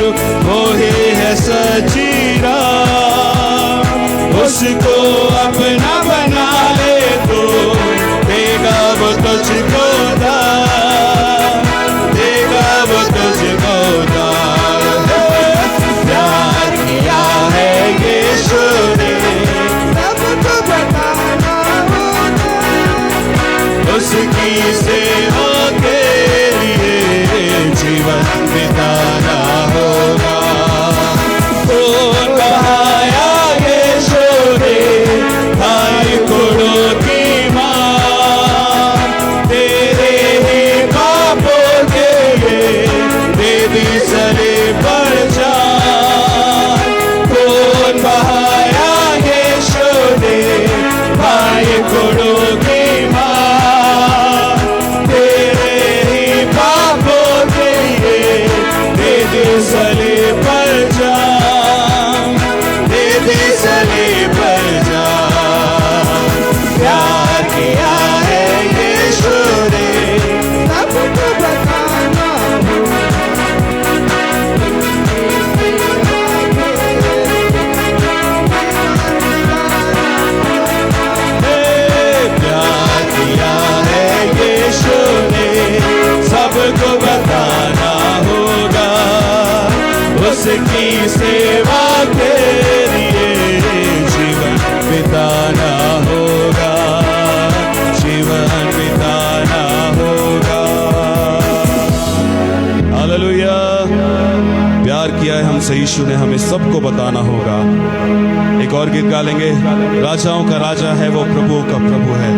यीशु वो ही है सच्ची राह। उसको अपना बना ले तो देगा वो तुझको दान, देगा वो तुझको दान। प्यार किया है यीशु ने सबको बताना होगा, उसकी सेवा के लिए जीवन बिताना होगा। खून बहाया यीशु ने भाई कुड़ों की मां, तेरे ही पापों के लिए दे दी सलीब पर जान। खून बहाया यीशु ने भाई कुड़ों की मां, तेरे ही पापों के लिए दे दी सलीब पर जान, दे दी सलीब पर जान। प्यार किया है यीशु ने सबको बताना होगा, प्यार किया है यीशु ने सबको बताना होगा, उसकी सेवा के लिए जीवन बिताना होगा, जीवन बिताना होगा। हालेलुया। प्यार किया है हमसे यीशु ने, हमें सबको बताना होगा। एक और गीत गा लेंगे, राजाओं का राजा है वो, प्रभु का प्रभु है।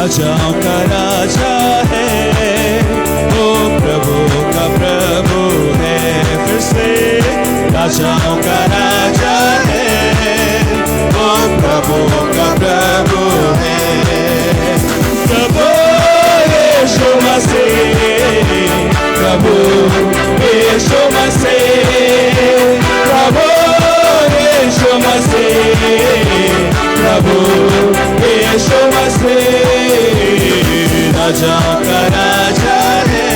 राजाओं का राजा है वो, प्रभु का प्रभु है। फिर से राजाओं का राजा है वो, प्रभु का प्रभु है। प्रभु यीशु मसीह, प्रभु यीशु मसीह, प्रभु यीशु मसीह, प्रभु यीशु मसीह। राजा का राजा है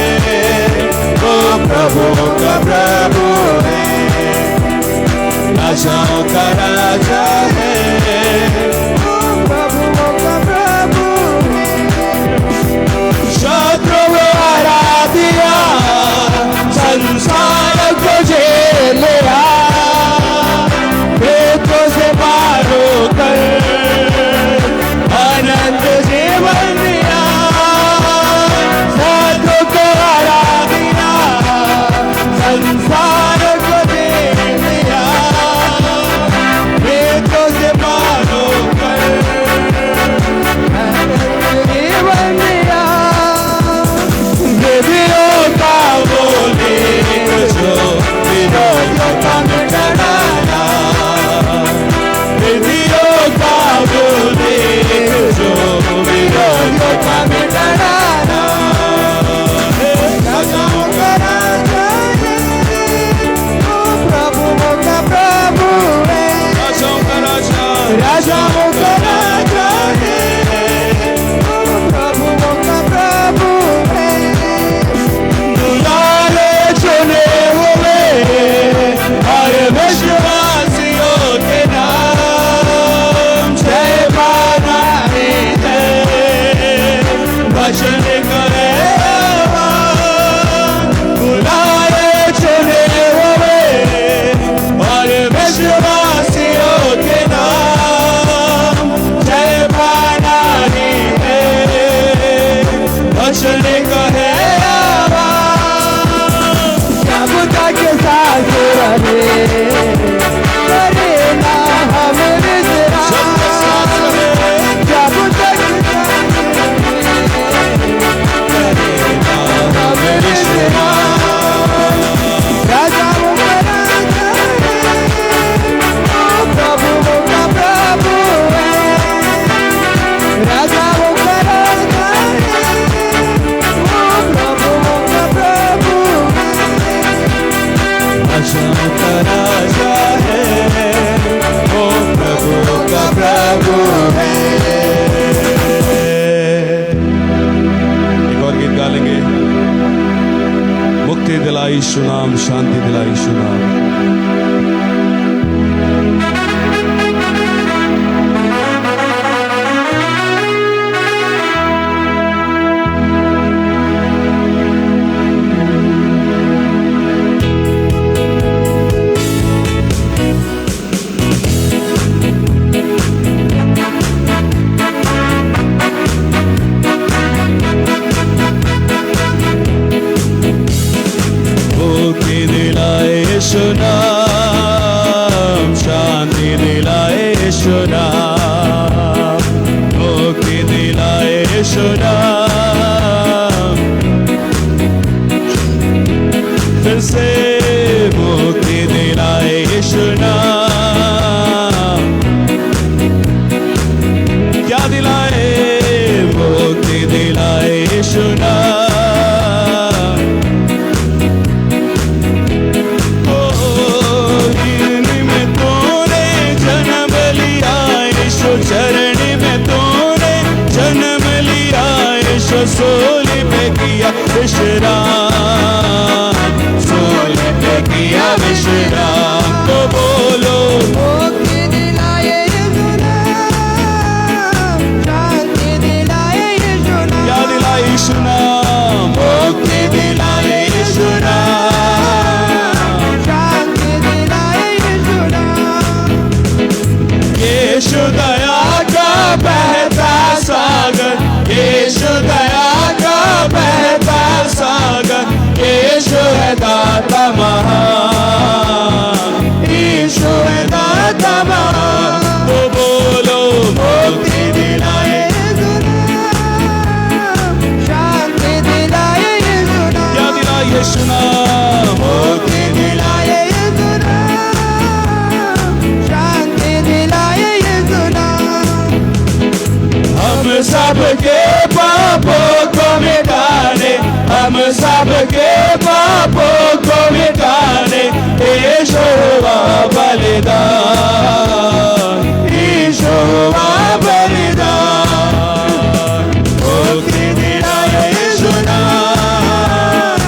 वो, प्रभु का प्रभु है। राजाओं का राजा है वो, प्रभु का प्रभु है। शत्रुओं हरा दिया, संसार को झेल लिया, भेदों से पार होकर अनंत जीवन दिया। साधु को हरा दिया, संसार को झेल लिया, भेदों से पार होकर अनंत जीवन दिया। देवियों का बोले जो विरोधियों का मिटाया, देवियों का बोले जो विरोधियों का मिटाया। राजाओं का राजा है वो, प्रभु का प्रभु है। राजाओं का राजा, राजाओं का राजा है वो, प्रभु का प्रभु है। दुलारे चुने हुए हर विश्वासियों के नाम, जय माना जय वचन करे। बुलाए चुने हुए और विश्वासियों के नाम, यीशु नाम, शांति दिला यीशु नाम। मुक्ति दिलाए यीशु नाम, शांति दिलाए यीशु नाम, मुक्ति दिलाए यीशु नाम, फिर से मुक्ति दिलाए यीशु नाम। क्या दिलाए? मुक्ति दिलाए यीशु नाम। चरण में तूने जन्म लिया, यीशु सूली पे किया विश्राम, सूली पे किया विश्राम। तो बोलो मुक्ति दिलाए यीशु नाम, शांति दिलाए यीशु नाम। क्या दिलाए यीशु नाम? मुक्ति दिलाए यीशु नाम, शांति दिलाए यीशु नाम। यीशु दया का बहता सागर, यीशु दया का बहता सागर, यीशु है दाता महान, यीशु है दाता महान। तो बोलो मुक्ति दिलाए, यीशु नाम, शांति दिलाए यीशु नाम। क्या दिलाए यीशु नाम? मुक्ति दिलाए। यीशु नाम, शांति दिलाए यीशु नाम। हम सबके पापों को मिटाने, हम सबके पापों को मिटाने, यीशु हुआ बलिदान, यीशु हुआ बलिदान। मुक्ति दिलाए यीशु नाम,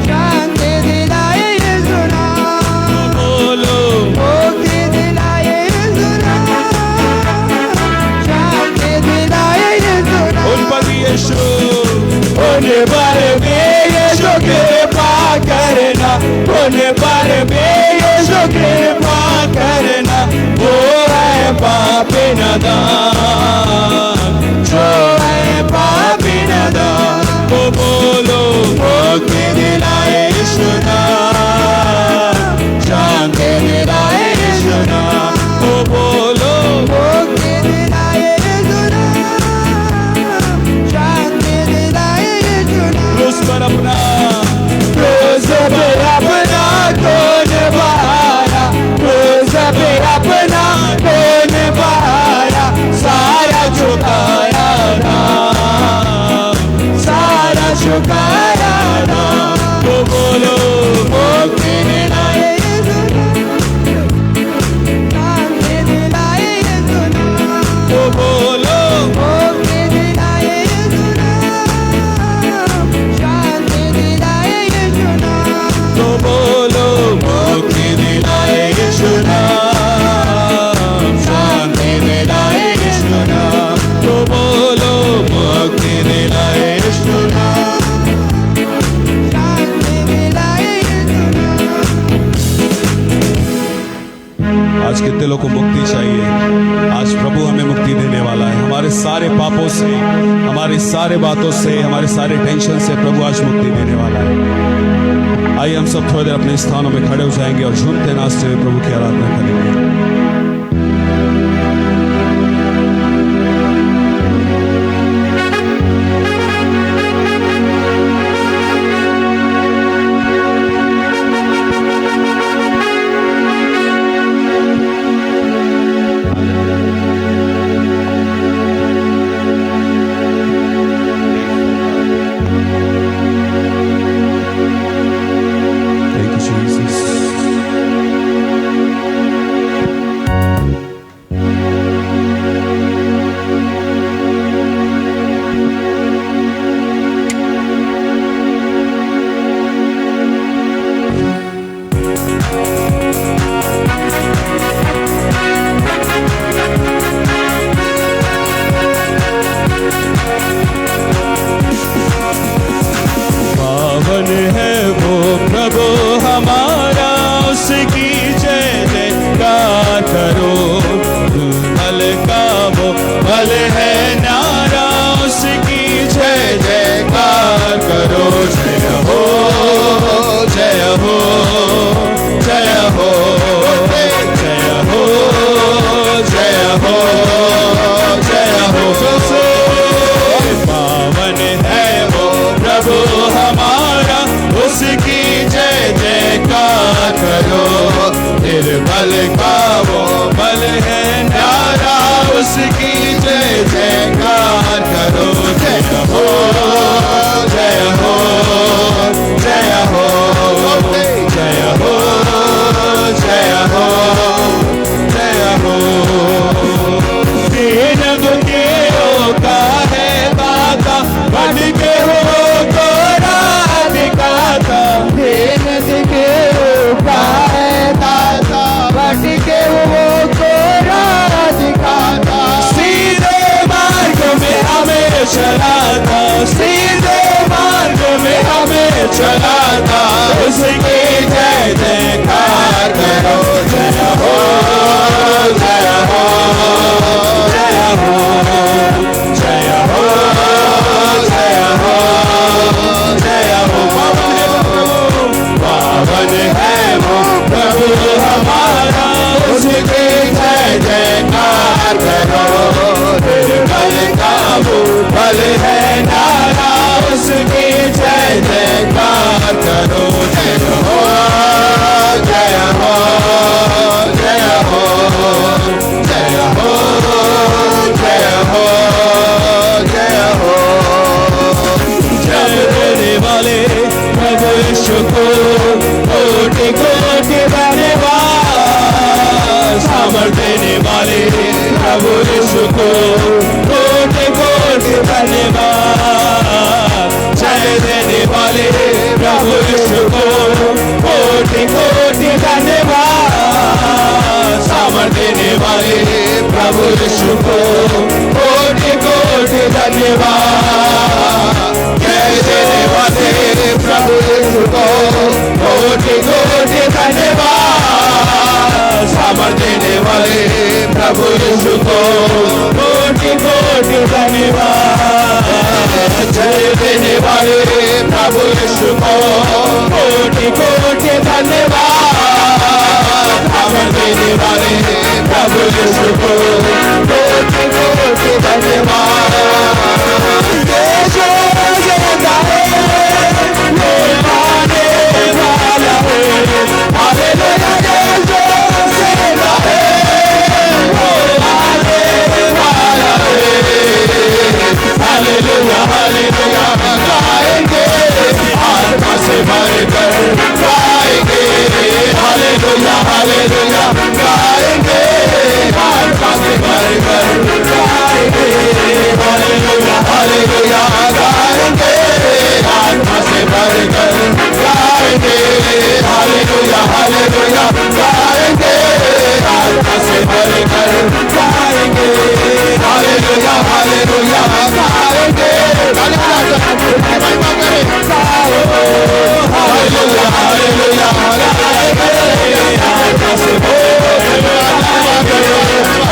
शांति दिलाए यीशु नाम। बोलो मुक्ति दिलाए यीशु नाम, शांति दिलाए यीशु नाम। उन पर यीशु, उन पर भी यीशु कृपा करना, उन पर भी यीशु कृपा करना। वो है पापी नादान, जो है पापी नादान। वो बोलो मुक्ति दिलाए यीशु नाम, शांति दिलाए यीशु नाम। वो बोलो मुक्ति दिलाए यीशु नाम, शांति दिलाए यीशु नाम। क्रूस पर अपना, क्रूस पे अपना कौन बहाया, क्रूस पे अपना कौन बहाया, सारा झुकाया नाम, सारा झुकाया नाम। तो बोलो मुक्ति दिलाए, यीशु नाम, शांति दिलाए यीशु नाम। तो बोलो मुक्ति दिलाए यीशु नाम, शांति दिलाए यीशु नाम। तो बोलो मुक्ति दिलाए यीशु नाम, शांति दिलाए यीशु नाम। तो बोलो मुक्ति दिलाए यीशु नाम, शांति दिलाए यीशु नाम। आज कितने लोगों को मुक्ति चाहिए? आज प्रभु हमें मुक्ति देने वाला है। हमारे सारे पापों से, हमारी सारे बातों से, हमारे सारे टेंशन से प्रभु आज मुक्ति देने वाला है। आइए हम सब थोड़ी देर अपने स्थानों में खड़े हो जाएंगे और झूमते नाचते हुए प्रभु की आराधना करेंगे। Thank you, Jesus. उसकी जय जयकार करो। जय हो जय हो जय हो जय हो जय हो जय हो। दीन दुखियों का है दाता, बढ़ के हो तो राधिकाता। दीन दुखियों का है दाता, बढ़ के वो तो राधिकाता। सीधे मार्ग में हमें चलाता, सीधे मार्ग में हमें चलाता। उसकी जय जयकार करो। जय हो जय हो जय हो जय हो जय हो जय हो। पावन है वो प्रभु हमारा, उसकी जय जयकार करो। निर्बल का वो बल है नारा, उसकी जय जयकार करो। जय हो जय हो जय हो जय हो जय हो जय हो। जय देने वाले प्रभु यीशु को कोटि कोटि धन्यवाद। सामर्थ देने वाले प्रभु यीशु को कोटि कोटि धन्यवाद। जय देने वाले प्रभु यीशु को कोटि कोटि धन्यवाद। सामर्थ देने वाले प्रभु यीशु को कोटि कोटि धन्यवाद। जय देने वाले प्रभु यीशु को कोटि कोटि धन्यवाद। सामर्थ देने वाले प्रभु यीशु को कोटि कोटि धन्यवाद। जय देने वाले प्रभु यीशु को कोटि कोटि धन्यवाद। सामर्थ देने वाले प्रभु यीशु को कोटि कोटि धन्यवाद। हालेलुया हालेलुया गाएंगे, आत्मा से भरकर गाएंगे। हालेलुया हालेलुया गाएंगे, आत्मा से भरकर गाएंगे। हालेलुया हालेलुया गाएंगे, आत्मा से भरकर गाएंगे। हालेलुया हालेलुया गाएंगे, आत्मा से भरकर गाएंगे। हालेलुया हालेलुया गाएंगे। हालेलुया हालेलुया गाएंगे, आत्मा से भरकर गाएंगे।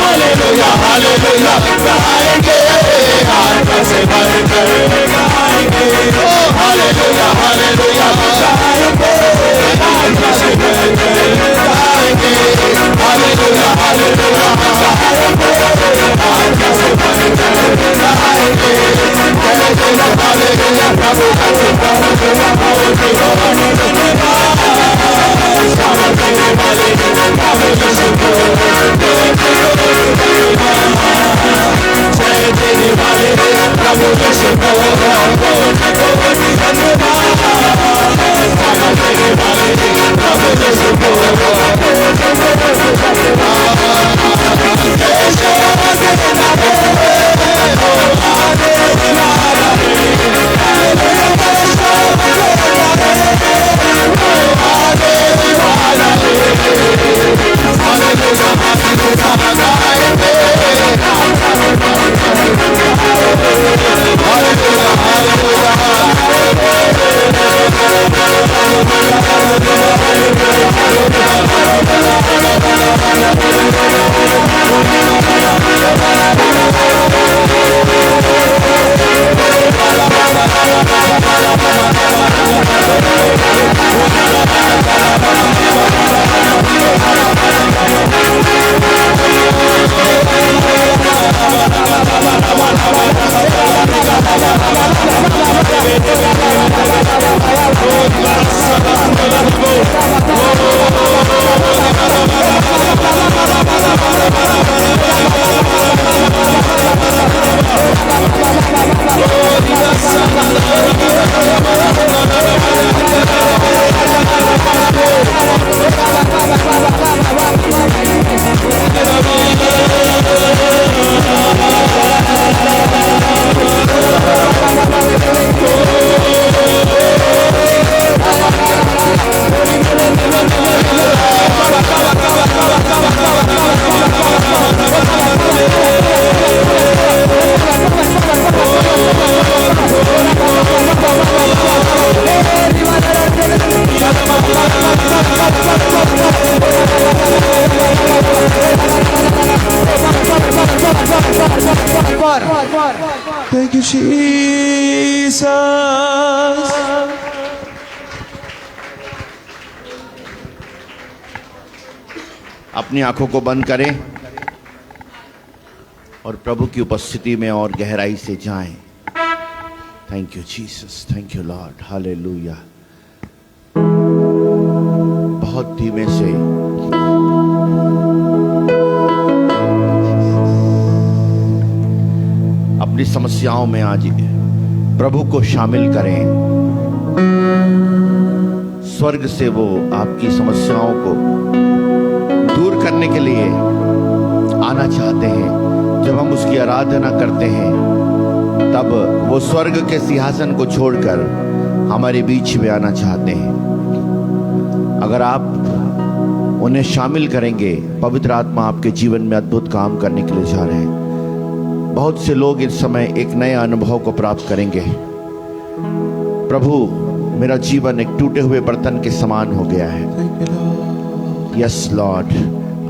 हालेलुया हालेलुया गाएंगे, आत्मा से भरकर गाएंगे। हालेलुया हालेलुया गाएंगे, आत्मा से भरकर गाएंगे। हालेलुया हालेलुया गाएंगे, आत्मा से भरकर गाएंगे। हालेलुया प्रभु का सामर्थ देने वाले प्रभु यीशु को जय देने वाले प्रभु यीशु को कोटि धन्यवाद। सामर्थ देने वाले प्रभु यीशु को कोटि धन्यवाद। Thank you, Jesus. अपनी आंखों को बंद करें और प्रभु की उपस्थिति में और गहराई से जाएं। Thank you Jesus, thank you Lord, hallelujah. बहुत धीमे से अपनी समस्याओं में आज प्रभु को शामिल करें। स्वर्ग से वो आपकी समस्याओं को दूर करने के लिए आना चाहते हैं। जब हम उसकी आराधना करते हैं तब वो स्वर्ग के सिंहासन को छोड़कर हमारे बीच में आना चाहते हैं। अगर आप उन्हें शामिल करेंगे, पवित्र आत्मा आपके जीवन में अद्भुत काम करने के लिए जा रहे हैं। बहुत से लोग इस समय एक नए अनुभव को प्राप्त करेंगे। प्रभु, मेरा जीवन एक टूटे हुए बर्तन के समान हो गया है। यस लॉर्ड,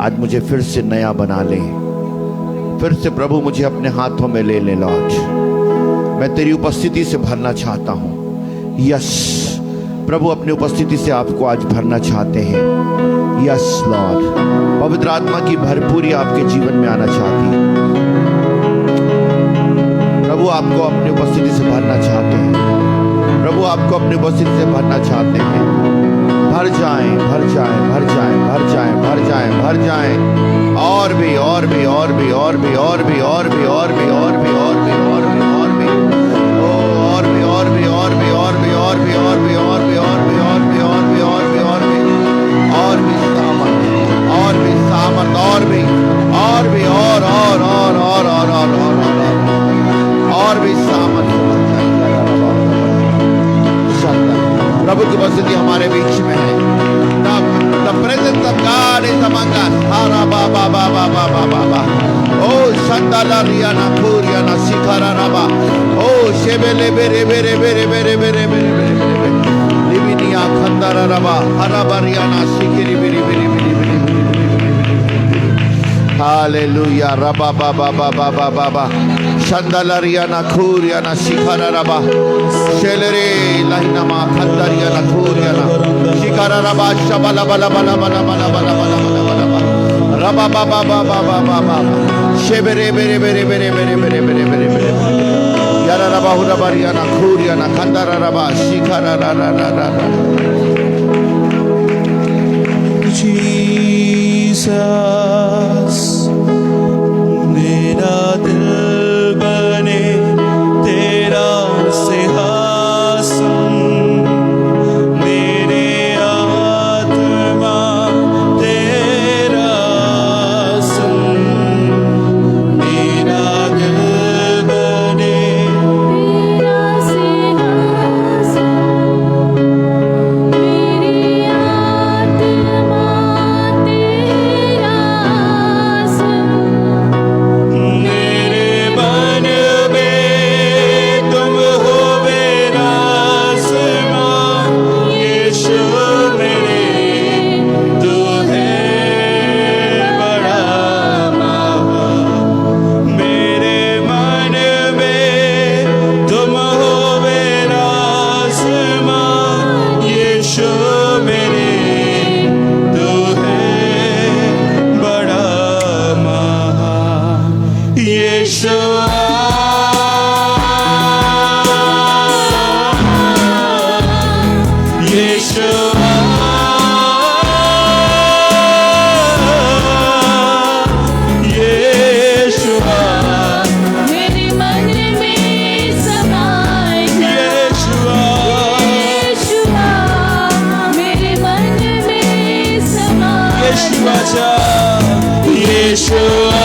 आज मुझे फिर से नया बना ले। फिर से प्रभु मुझे अपने हाथों में ले ले लॉर्ड। मैं तेरी उपस्थिति से भरना चाहता हूँ। यस प्रभु, अपनी उपस्थिति से आपको आज भरना चाहते हैं। यस लॉर्ड, पवित्र आत्मा की भरपूरी आपके जीवन में आना चाहती है। प्रभु आपको अपनी उपस्थिति से भरना चाहते हैं। प्रभु आपको अपनी उपस्थिति से भरना चाहते हैं। भर जाएं, भर जाएं, भर जाएं, भर जाएं, भर जाएं, भर जाएं। और भी, और भी, और भी, और भी, और भी, और भी, और भी, और भी, और भी, और भी, और भी, ओ और भी, और भी, और भी, और भी, और भी, और भी, और भी, और भी, और भी, और भी, और भी, और भी, और भी सामर्थ, और भी सामर्थ, और भी, और भी, और भी सामर्थ। प्रभु की उपस्थिति हमारे बीच में है। The presence of God is among us. Hara ba ba ba ba ba ba ba ba. Oh Shandala Riana Puriana Sikara Raba. Oh Shebele bere bere bere bere bere bere bere. Livinia Khandara Raba. Haraba Riana Sikiri bere bere bere bere bere. Hallelujah. Raba ba ba ba ba ba ba ba. Shandalariana Kuriana Shikara Raba Shelere Lahinama Khandariana Kuriana Shikara Raba Shabala Bala Bala Bala Bala Bala Bala Bala Bala Raba Baba Baba Baba Baba Shebere Bere Bere Bere Bere Bere Bere Bere Bere Yara Raba Hurabariana Kuriana Khandara Raba Shikara Rara Rara Jesus, मेरा दिल बने तेरा सिंहासन, मेरे आत्मा तेरा आसन, मेरा दिल बने तेरा सिंहासन, मेरी आत्मा तेरा आसन। मेरे मन में तुम हो मेरा आसमां, यीशु मेरे तू है बड़ा महान। मेरे मन में तुम हो मेरा आसमां, यीशु मेरे तू है बड़ा महान। Yeshua, Yeshua, Yeshua, मेरे मन में समाए Yeshua, यीशुआ, मेरे मन में समाए Yeshua, Yeshua,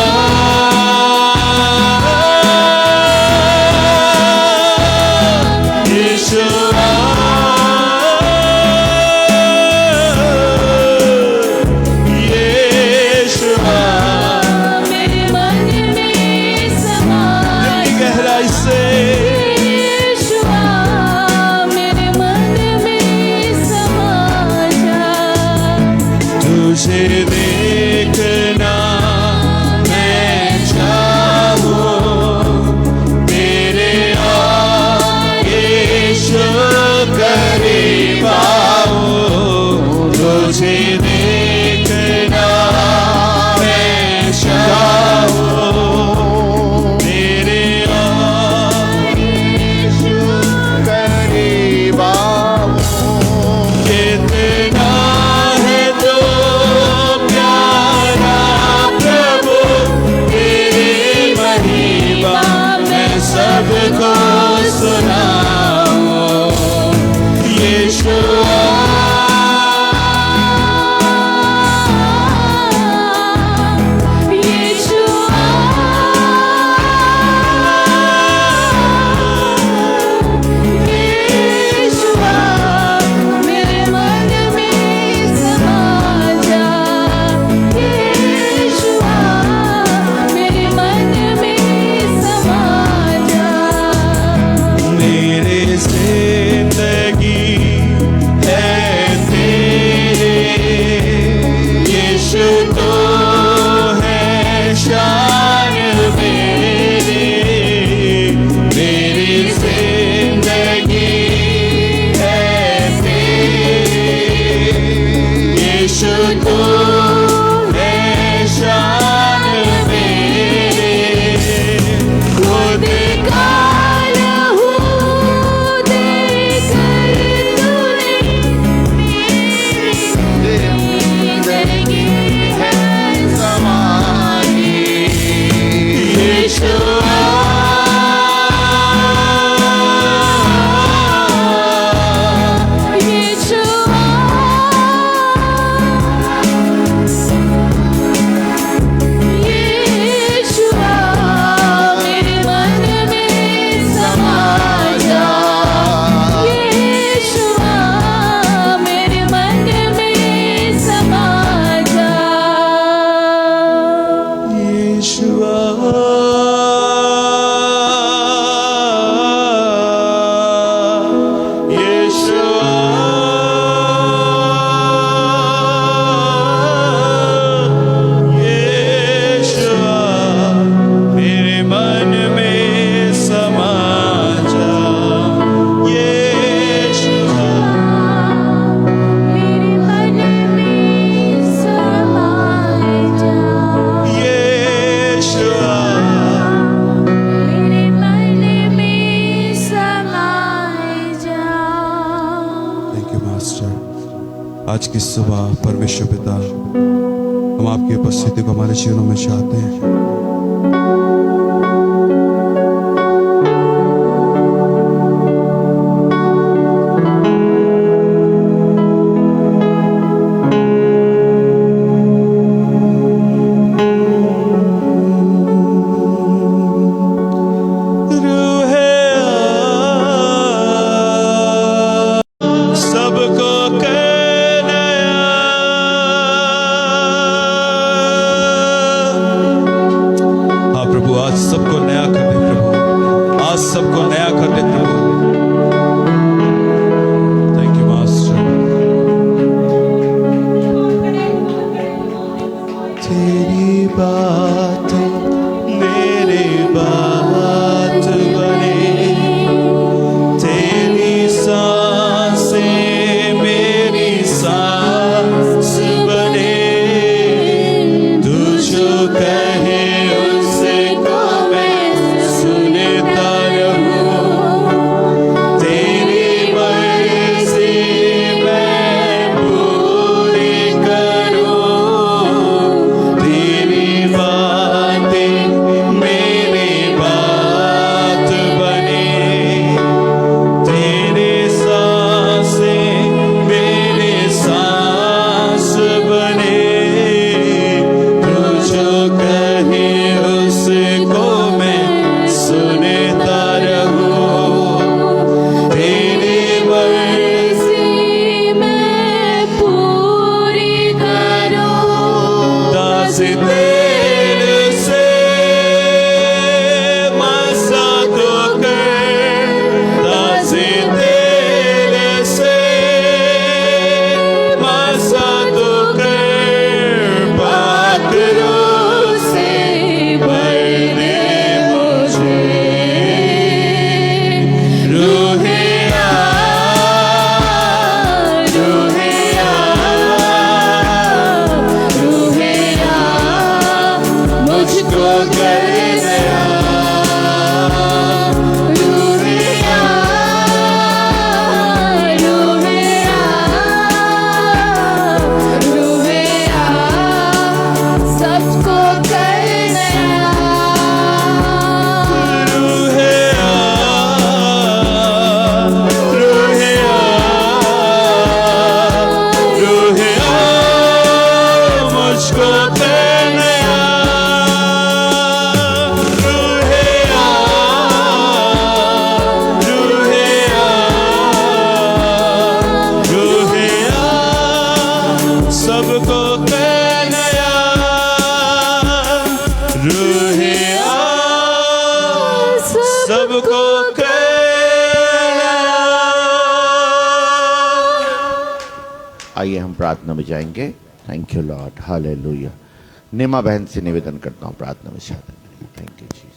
आज की सुबह परमेश्वर पिता, हम आपकी उपस्थिति को हमारे जीवनों में चाहते हैं। आइए हम प्रार्थना में जाएंगे। Thank you Lord, hallelujah. Nema बहन से निवेदन करता हूं प्रार्थना में शामिल। Thank you Jesus.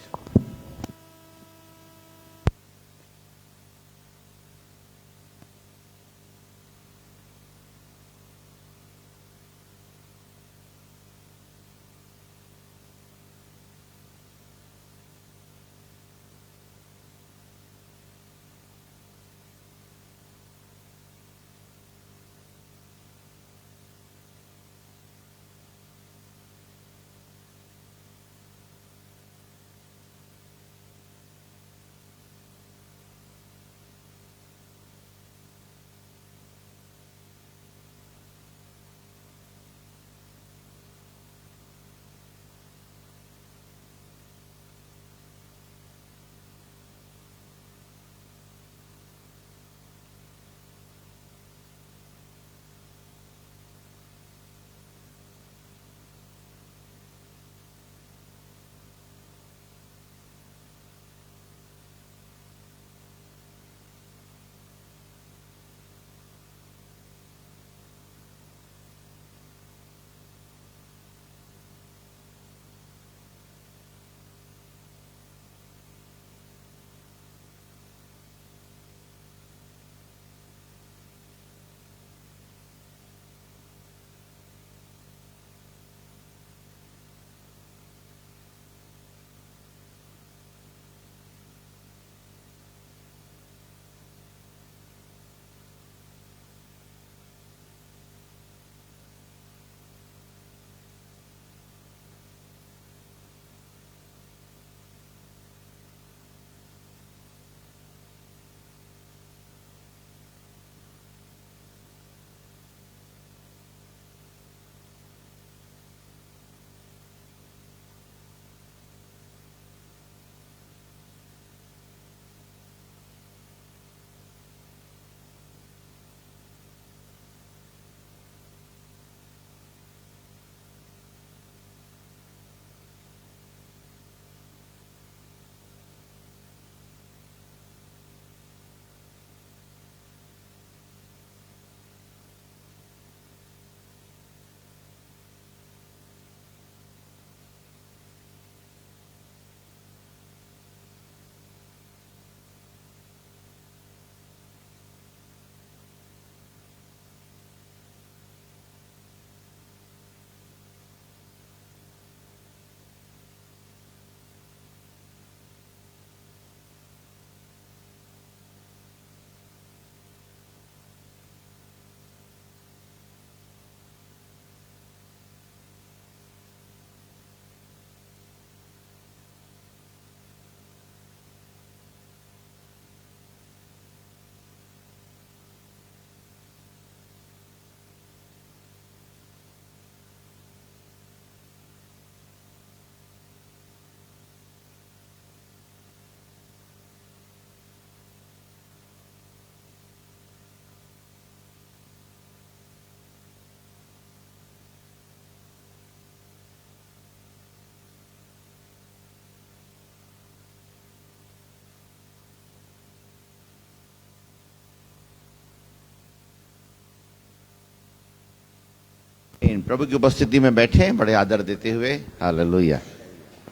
इन प्रभु की उपस्थिति में बैठे बड़े आदर देते हुए। Hallelujah,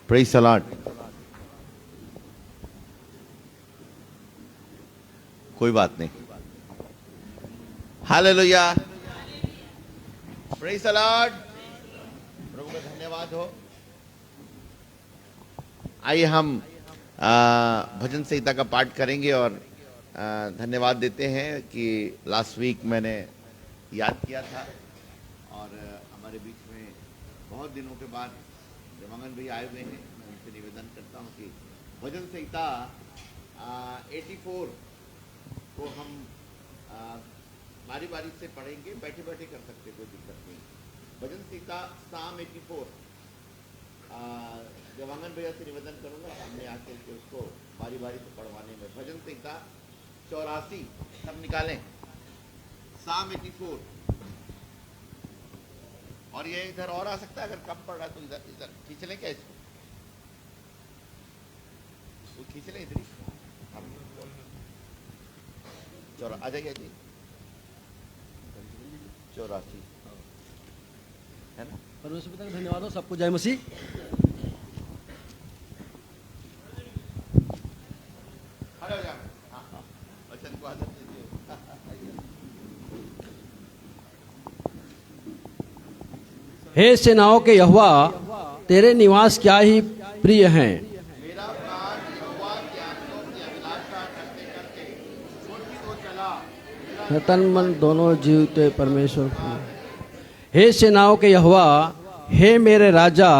praise the Lord. कोई बात नहीं। Hallelujah, praise the Lord. प्रभु का धन्यवाद हो। आइए हम भजन संहिता का पाठ करेंगे और धन्यवाद देते हैं कि लास्ट वीक मैंने याद किया था और हमारे बीच में बहुत दिनों के बाद देवांगन भाई आए हुए हैं। मैं उनसे निवेदन करता हूं कि भजन संहिता 84 को हम बारी बारी से पढ़ेंगे, बैठे बैठे कर सकते, कोई दिक्कत नहीं। भजन संहिता साम 84 देवांगन भैया से निवेदन करूंगा सामने आकर के उसको बारी बारी से पढ़वाने में। भजन संहिता 84 सब निकालें, साम 84। और ये इधर और आ सकता है, अगर कम पड़ रहा है तो इधर इधर खींच लें क्या इसको? खींच लें इधर ही। चलो आ जाइए जी। 84 है ना। परमेश्वर पिता का धन्यवाद हो। सबको जय मसीह। खड़े हो जाओ। हाँ हाँ, वचन को आदर दीजिए। हे सेनाओं के यहोवा, तेरे निवास क्या ही प्रिय हैं। मेरा प्राण यहोवा की आत्मा की अभिलाषा करते करते छोटी को चला। तन मन दोनों जीवते परमेश्वर को। हे सेनाओं के यहोवा, हे मेरे राजा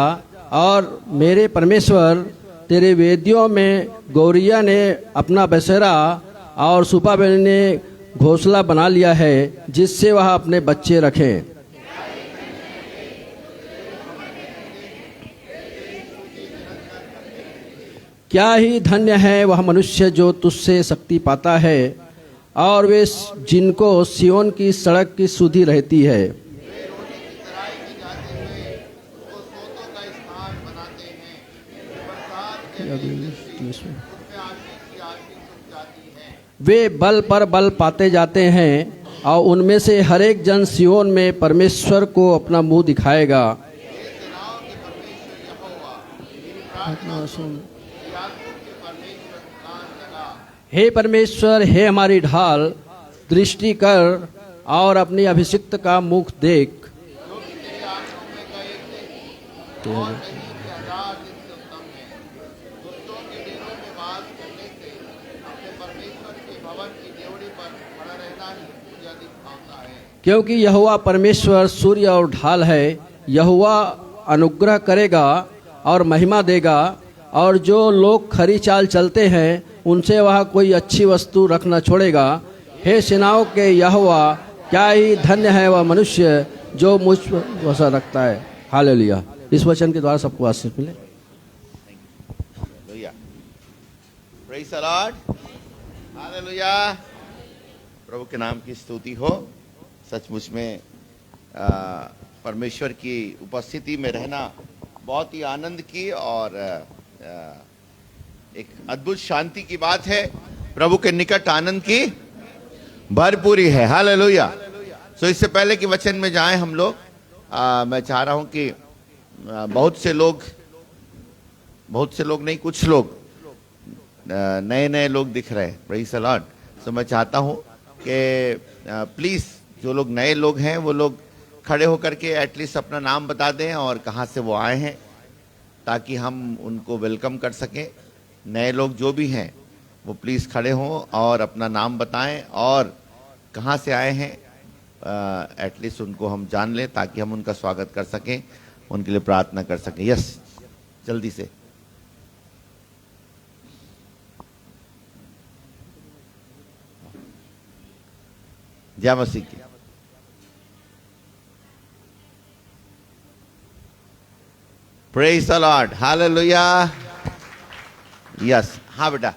और मेरे परमेश्वर, तेरे वेदियों में गौरिया ने अपना बसेरा और सुपाबेल ने घोंसला बना लिया है, जिससे वह अपने बच्चे रखें। क्या ही धन्य है वह मनुष्य जो तुझसे शक्ति पाता है और वे जिनको सियोन की सड़क की सुधि रहती है। वे बल पर बल पाते जाते हैं और उनमें से हर एक जन सियोन में परमेश्वर को अपना मुंह दिखाएगा। हे परमेश्वर, हे हमारी ढाल, दृष्टि कर और अपनी अभिषिक्त का मुख देख। क्योंकि यहोवा परमेश्वर सूर्य और ढाल है। यहोवा अनुग्रह करेगा और महिमा देगा, और जो लोग खरी चाल चलते हैं उनसे वह कोई अच्छी वस्तु रखना छोड़ेगा। हे सेनाओं के यहोवा, क्या ही धन्य है वह मनुष्य जो मुझ पर भरोसा रखता है। हालेलुया। इस वचन के द्वारा सबको आशीष मिले। Hallelujah, praise the Lord. Hallelujah, प्रभु के नाम की स्तुति हो। सचमुच में परमेश्वर की उपस्थिति में रहना बहुत ही आनंद की और एक अद्भुत शांति की बात है। प्रभु के निकट आनंद की भरपूरी है। हालेलुया। सो इससे पहले कि वचन में जाएं हम लोग, मैं चाह रहा हूं कि बहुत से लोग नहीं, कुछ लोग नए नए लोग दिख रहे हैं। Praise the Lord. सो मैं चाहता हूं कि प्लीज जो लोग नए लोग हैं वो लोग खड़े होकर के एटलीस्ट अपना नाम बता दें और कहाँ से वो आए हैं, ताकि हम उनको वेलकम कर सकें। नए लोग जो भी हैं वो प्लीज़ खड़े हों और अपना नाम बताएं और कहाँ से आए हैं, एटलीस्ट उनको हम जान लें ताकि हम उनका स्वागत कर सकें, उनके लिए प्रार्थना कर सकें। यस, जल्दी से। जय मसीह की। Praise the Lord. Hallelujah. Yes, हाँ बेटा।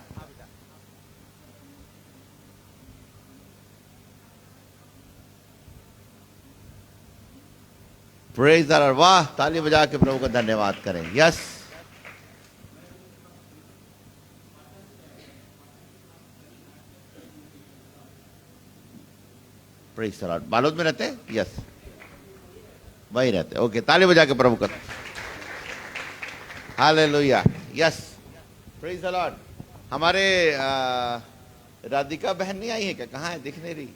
Praise the Lord. वाह, ताली बजा के प्रभु का धन्यवाद करें। Yes, praise the Lord. Balod में रहते हैं? यस, वही रहते। ओके, ताली बजा के प्रभु का hallelujah. Yes, praise the Lord. हमारे राधिका बहन नहीं आई है क्या? कहाँ है? दिख नहीं रही।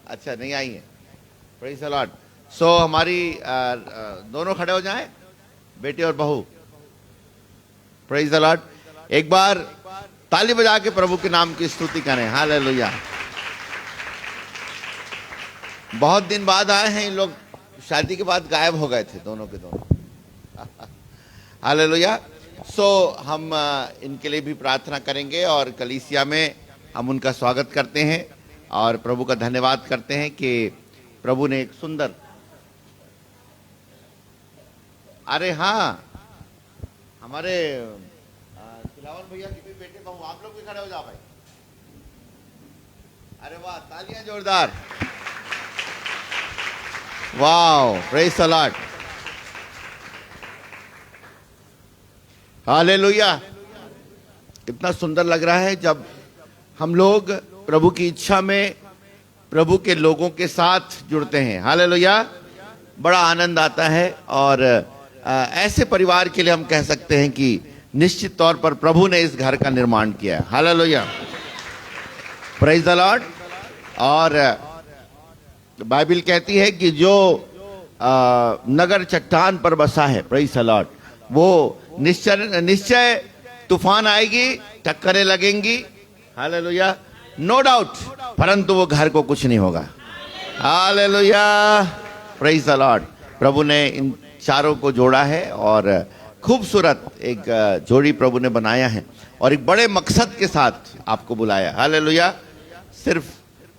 अच्छा, नहीं आई है। Praise the Lord. सो हमारी दोनों खड़े हो जाएं, बेटी और बहू। Praise the Lord. एक बार ताली बजा के प्रभु के नाम की स्तुति करें। हालेलुया। बहुत दिन बाद आए हैं इन लोग, शादी के बाद गायब हो गए थे दोनों के दोनों। हालेलुया। सो हम इनके लिए भी प्रार्थना करेंगे और कलीसिया में हम उनका स्वागत करते हैं और प्रभु का धन्यवाद करते हैं कि प्रभु ने एक सुंदर, अरे हाँ, हमारे खिलावन भैया के भी बेटे बहू, आप लोग भी खड़े हो जाओ भाई। अरे वाह, तालियां जोरदार। Wow, praise the Lord. Hallelujah. कितना सुंदर लग रहा है जब हम लोग प्रभु की इच्छा में प्रभु के लोगों के साथ जुड़ते हैं। हालेलुया। बड़ा आनंद आता है और ऐसे परिवार के लिए हम कह सकते हैं कि निश्चित तौर पर प्रभु ने इस घर का निर्माण किया है। Hallelujah, praise the Lord. और बाइबल कहती है कि जो नगर चट्टान पर बसा है, प्रेज द लॉर्ड, वो निश्चय तूफान आएगी, टक्करें लगेंगी। हालेलुया, नो डाउट, परंतु वो घर को कुछ नहीं होगा। Hallelujah, praise the Lord. प्रभु ने इन चारों को जोड़ा है और खूबसूरत एक जोड़ी प्रभु ने बनाया है और एक बड़े मकसद के साथ आपको बुलाया। हालेलुया। सिर्फ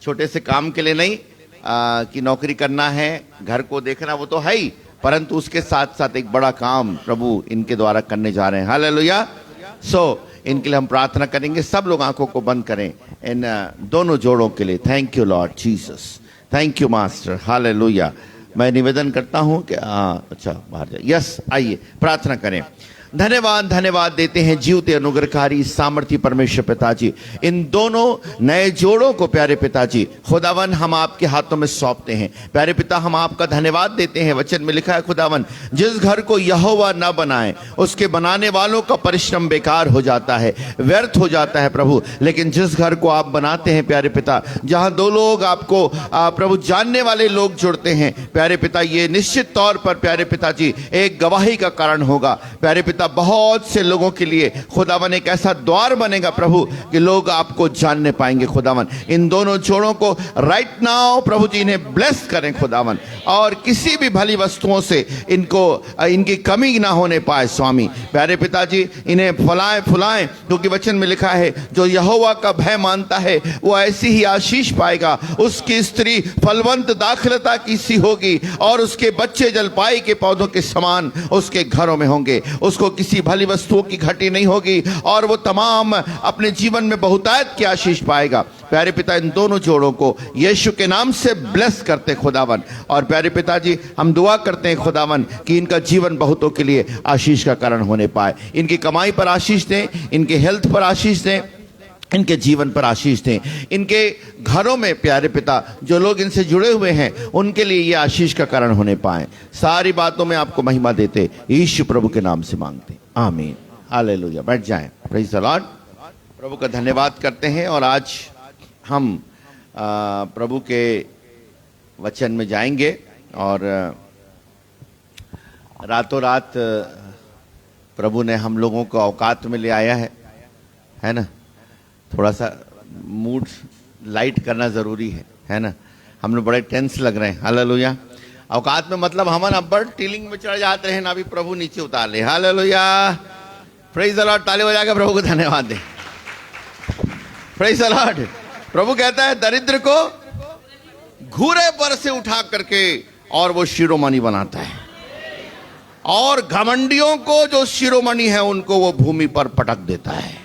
छोटे से काम के लिए नहीं कि नौकरी करना है, घर को देखना, वो तो है ही, परंतु उसके साथ साथ एक बड़ा काम प्रभु इनके द्वारा करने जा रहे हैं। हालेलुया। सो इनके लिए हम प्रार्थना करेंगे। सब लोग आंखों को बंद करें इन दोनों जोड़ों के लिए। Thank you Lord Jesus, thank you master. Hallelujah. मैं निवेदन करता हूं कि अच्छा बाहर जाए। यस, आइए प्रार्थना करें। धन्यवाद धन्यवाद देते हैं जीवते अनुग्रहकारी सामर्थी परमेश्वर पिताजी, इन दोनों नए जोड़ों को प्यारे पिताजी खुदावन हम आपके हाथों में सौंपते हैं। प्यारे पिता, हम आपका धन्यवाद देते हैं। वचन में लिखा है खुदावन, जिस घर को यहोवा न बनाए उसके बनाने वालों का परिश्रम बेकार हो जाता है, व्यर्थ हो जाता है प्रभु। लेकिन जिस घर को आप बनाते हैं प्यारे पिता, जहां दो लोग आपको प्रभु जानने वाले लोग जुड़ते हैं प्यारे पिता, ये निश्चित तौर पर प्यारे पिताजी एक गवाही का कारण होगा। प्यारे पिता, बहुत से लोगों के लिए खुदावन एक ऐसा द्वार बनेगा प्रभु कि लोग आपको जानने पाएंगे। खुदावन इन दोनों जोड़ों को राइट नाउ प्रभु जी इन्हें ब्लेस करें खुदावन, और किसी भी भली वस्तुओं से इनकी कमी ना होने पाए स्वामी। प्यारे पिताजी, इन्हें फुलाएं क्योंकि वचन में लिखा है जो यहोवा का भय मानता है वो ऐसी ही आशीष पाएगा। उसकी स्त्री फलवंत दाखलता की सी होगी और उसके बच्चे जलपाई के पौधों के समान उसके घरों में होंगे। उसको किसी भली वस्तुओं की घटी नहीं होगी और वो तमाम अपने जीवन में बहुतायत की आशीष पाएगा। प्यारे पिता, इन दोनों जोड़ों को यीशु के नाम से ब्लेस करते खुदावन। और प्यारे पिताजी, हम दुआ करते हैं खुदावन कि इनका जीवन बहुतों के लिए आशीष का कारण होने पाए। इनकी कमाई पर आशीष दें, इनके हेल्थ पर आशीष दें, इनके जीवन पर आशीष दें। इनके घरों में प्यारे पिता जो लोग इनसे जुड़े हुए हैं उनके लिए ये आशीष का कारण होने पाए। सारी बातों में आपको महिमा देते यीशु प्रभु के नाम से मांगते, आमीन। हालेलुया। बैठ जाएं। Praise the Lord. प्रभु का धन्यवाद करते हैं और आज हम प्रभु के वचन में जाएंगे और रातों रात प्रभु ने हम लोगों को औकात में ले आया है ना। थोड़ा सा मूड लाइट करना ज़रूरी है ना। हम लोग बड़े टेंस लग रहे हैं। हालेलुया। औकात में मतलब हम अब्बर टीलिंग में चढ़ जाते हैं ना, अभी प्रभु नीचे उतार ले। हालेलुया। Praise the Lord. ताली बजा के प्रभु को धन्यवाद दें। Praise the Lord. प्रभु कहता है दरिद्र को घूरे पर से उठा करके और वो शिरोमणि बनाता है, और घमंडियों को जो शिरोमणि है उनको वो भूमि पर पटक देता है।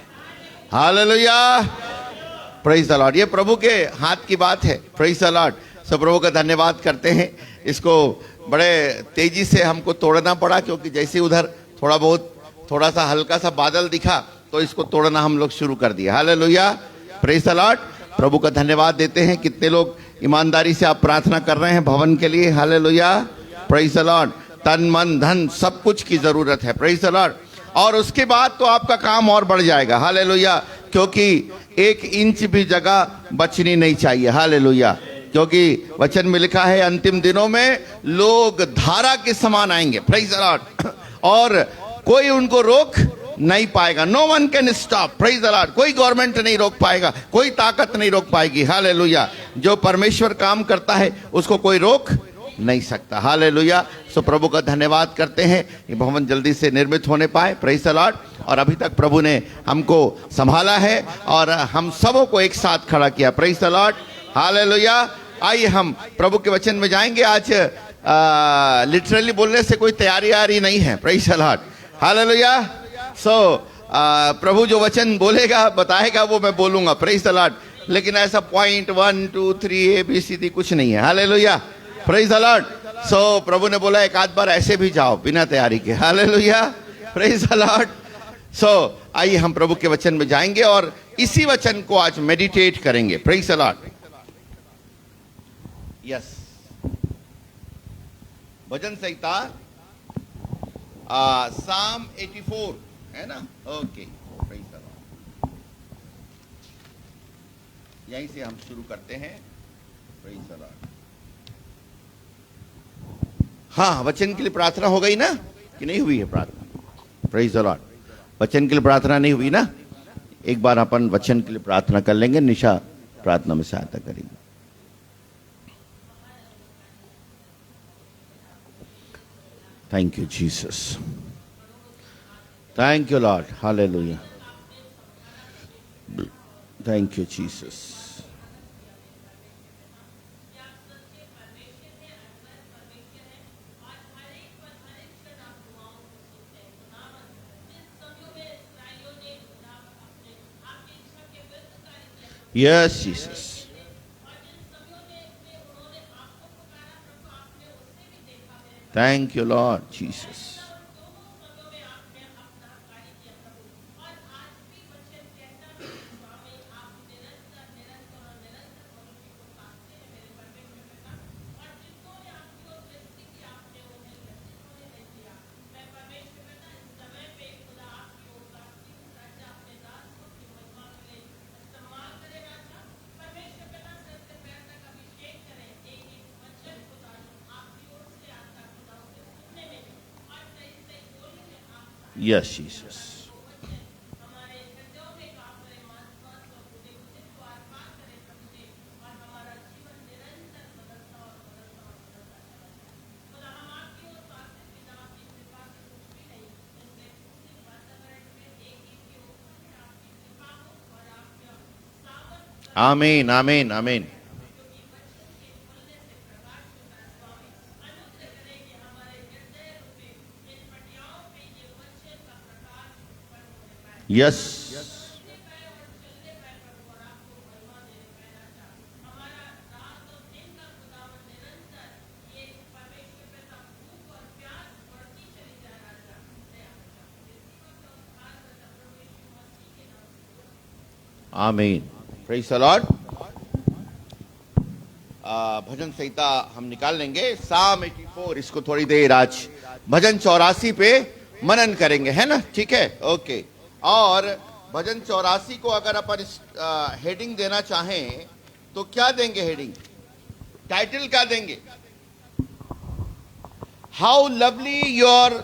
हालेलुया। Praise the Lord. ये प्रभु के हाथ की बात है। Praise the Lord. सब प्रभु का धन्यवाद करते हैं। इसको बड़े तेजी से हमको तोड़ना पड़ा क्योंकि जैसे उधर थोड़ा सा हल्का सा बादल दिखा तो इसको तोड़ना हम लोग शुरू कर दिया। हालेलुया। Praise the Lord. प्रभु का धन्यवाद देते हैं। कितने लोग ईमानदारी से आप प्रार्थना कर रहे हैं भवन के लिए। हालेलुया। Praise the Lord. तन मन धन सब कुछ की जरूरत है, प्रेज द लॉर्ड। और उसके बाद तो आपका काम और बढ़ जाएगा, हालेलुया, क्योंकि 1 इंच भी जगह बचनी नहीं चाहिए, हालेलुया, क्योंकि वचन में लिखा है अंतिम दिनों में लोग धारा के समान आएंगे, प्रेज द लॉर्ड, और कोई उनको रोक नहीं पाएगा। No one can stop, praise the Lord. कोई गवर्नमेंट नहीं रोक पाएगा, कोई ताकत नहीं रोक पाएगी, हालेलुया। जो परमेश्वर काम करता है उसको कोई रोक नहीं सकता, हालेलुया। सो प्रभु का धन्यवाद करते हैं, ये भवन जल्दी से निर्मित होने पाए, प्रेज द लॉर्ड। और अभी तक प्रभु ने हमको संभाला है और हम सबों को एक साथ खड़ा किया, प्रेज द लॉर्ड, हालेलुया। आइए हम प्रभु के वचन में जाएंगे। आज लिटरली बोलने से कोई तैयारी नहीं है, प्रेज द लॉर्ड, हालेलुया। सो प्रभु जो वचन बोलेगा बताएगा वो मैं बोलूंगा, प्रेज द लॉर्ड। लेकिन ऐसा पॉइंट 1 2 3 ABCD कुछ नहीं है, हालेलुया, प्रेज द लॉर्ड। सो प्रभु ने बोला एक आध बार ऐसे भी जाओ बिना तैयारी के, हालेलुया, प्रेज द लॉर्ड। सो आइए हम प्रभु के वचन में जाएंगे और इसी वचन को आज मेडिटेट करेंगे, प्रेज द लॉर्ड। यस, भजन संहिता साम 84 है ना, ओके, प्रेज द लॉर्ड। यहीं से हम शुरू करते हैं, प्रेज द लॉर्ड। हाँ, वचन के लिए प्रार्थना हो गई ना कि नहीं हुई है प्रार्थना, प्रेज द लॉर्ड। वचन के लिए प्रार्थना नहीं हुई ना, एक बार अपन वचन के लिए प्रार्थना कर लेंगे, निशा प्रार्थना में सहायता करेंगे। Thank you Jesus, thank you Lord, hallelujah, thank you Jesus. Yes, Jesus. Thank you, Lord Jesus. Yes, Jesus. Amen, amen, amen. Yes. आमीन, प्रेज द लॉर्ड। भजन संहिता हम निकाल लेंगे, साम 84, इसको थोड़ी देर आज भजन 84 पे मनन करेंगे, है ना, ठीक है, ओके। और भजन 84 को अगर अपन हेडिंग देना चाहें तो क्या देंगे, हेडिंग टाइटल क्या देंगे? How lovely your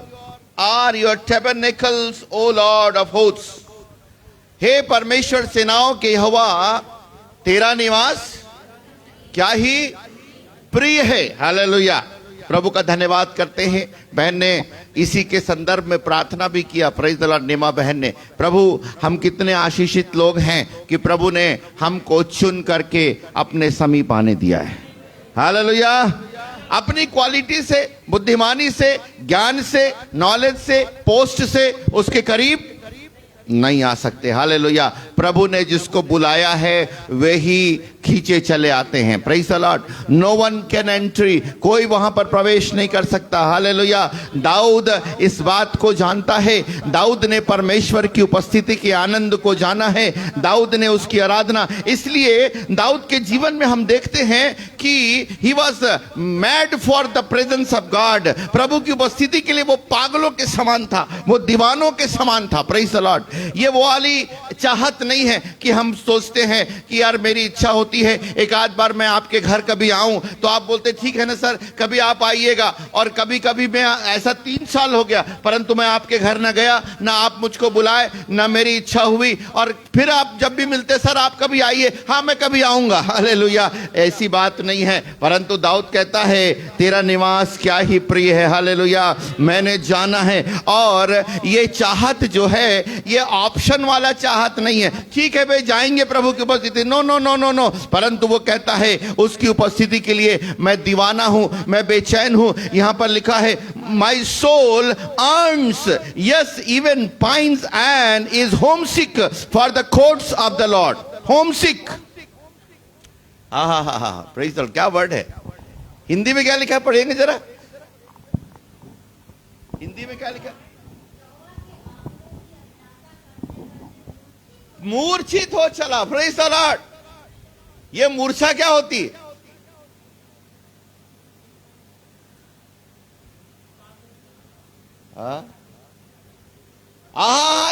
are your tabernacles O Lord of hosts. हे परमेश्वर सेनाओं के यहोवा, तेरा निवास क्या ही प्रिय है, हालेलुया। प्रभु का धन्यवाद करते हैं। बहन ने इसी के संदर्भ में प्रार्थना भी किया, प्रेज द लॉर्ड, नेमा बहन ने। प्रभु, हम कितने आशीषित लोग हैं कि प्रभु ने हमको चुन करके अपने समीप आने दिया है, हालेलुया। अपनी क्वालिटी से, बुद्धिमानी से, ज्ञान से, नॉलेज से, पोस्ट से उसके करीब नहीं आ सकते, हालेलुया। प्रभु ने जिसको बुलाया है वही खींचे चले आते हैं। Praise the lord. No one can entry, कोई वहां पर प्रवेश नहीं कर सकता। हालेलुया। दाऊद इस बात को जानता है। दाऊद ने परमेश्वर की उपस्थिति के आनंद को जाना है। दाऊद ने उसकी आराधना, इसलिए दाऊद के जीवन में हम देखते हैं कि he was mad for the presence of God. प्रभु की उपस्थिति के लिए वो पागलों के समान था, वो दीवानों के समान था। Praise the Lord. ये वो वाली चाहत नहीं है कि हम सोचते हैं कि यार मेरी इच्छा होती है एक आध बार मैं आपके घर कभी आऊं, तो आप बोलते ठीक है ना सर, कभी आप आइएगा। और कभी कभी मैं, ऐसा 3 साल हो गया परंतु मैं आपके घर ना गया, ना आप मुझको बुलाए, ना मेरी इच्छा हुई। और फिर आप जब भी मिलते, सर आप कभी आइए, हाँ मैं कभी आऊंगा। हालेलुया। ऐसी बात नहीं है। परंतु दाऊद कहता है तेरा निवास क्या ही प्रिय है। हालेलुया। मैंने जाना है। और ये चाहत जो है ये ऑप्शन वाला चाहत नहीं है, ठीक है भाई जाएंगे प्रभु की उपस्थिति, no no no no no. परंतु वो कहता है उसकी उपस्थिति के लिए मैं दीवाना हूं, मैं बेचैन हूं। यहां पर लिखा है my soul yearns, yes even pines and is homesick for the courts of the lord. Homesick. हा प्रेज द लॉर्ड। क्या वर्ड है? हिंदी में क्या लिखा है, पढ़ेंगे जरा। हिंदी में क्या लिखा है? मूर्छित हो चला। Praise the Lord. ये मूर्छा क्या होती है?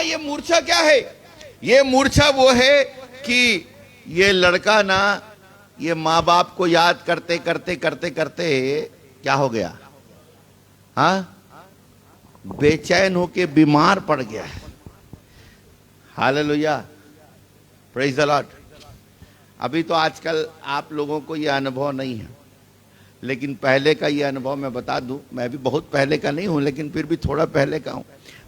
ये मूर्छा क्या है? ये मूर्छा वो है कि ये लड़का ना, ये माँ बाप को याद करते करते करते करते क्या हो गया? बेचैन होके बीमार पड़ गया है। हालेलुया। Praise the Lord. अभी तो आजकल आप लोगों को यह अनुभव नहीं है, लेकिन पहले का ये अनुभव मैं बता दूं। मैं भी बहुत पहले का नहीं हूं, लेकिन फिर भी थोड़ा पहले का हूं।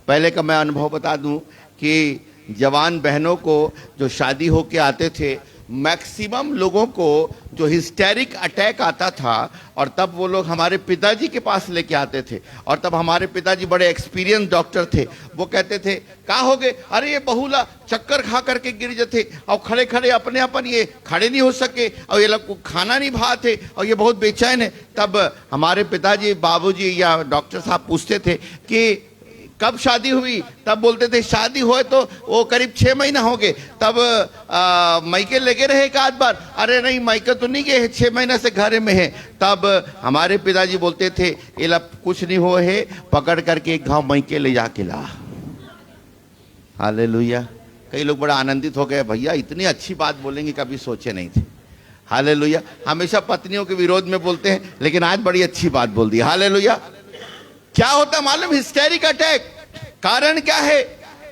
पहले का मैं अनुभव बता दूं कि जवान बहनों को जो शादी होके आते थे, मैक्सिमम लोगों को जो हिस्टेरिक अटैक आता था, और तब वो लोग हमारे पिताजी के पास लेके आते थे। और तब हमारे पिताजी बड़े एक्सपीरियंस डॉक्टर थे। वो कहते थे क्या हो गए? अरे ये बहुला चक्कर खा करके गिर जाते, और खड़े खड़े अपने अपन ये खड़े नहीं हो सके, और ये लोग को खाना नहीं भाते, और ये बहुत बेचैन है। तब हमारे पिताजी, बाबूजी या डॉक्टर साहब पूछते थे कि कब शादी हुई? तब बोलते थे शादी हुए तो वो करीब 6 महीना हो गए। तब मायके लेके रहे एक आध बार। अरे नहीं मायके तो नहीं गए, 6 महीने से घर में है। तब हमारे पिताजी बोलते थे ये लब कुछ नहीं हुआ है, पकड़ करके एक गांव मायके ले जाके ला। हालेलुया। कई लोग बड़ा आनंदित हो गए, भैया इतनी अच्छी बात बोलेंगे कभी सोचे नहीं थे। हालेलुया। हमेशा पत्नियों के विरोध में बोलते हैं, लेकिन आज बड़ी अच्छी बात बोल दी। हालेलुया। क्या होता मालूम? Historic attack. कारण क्या है?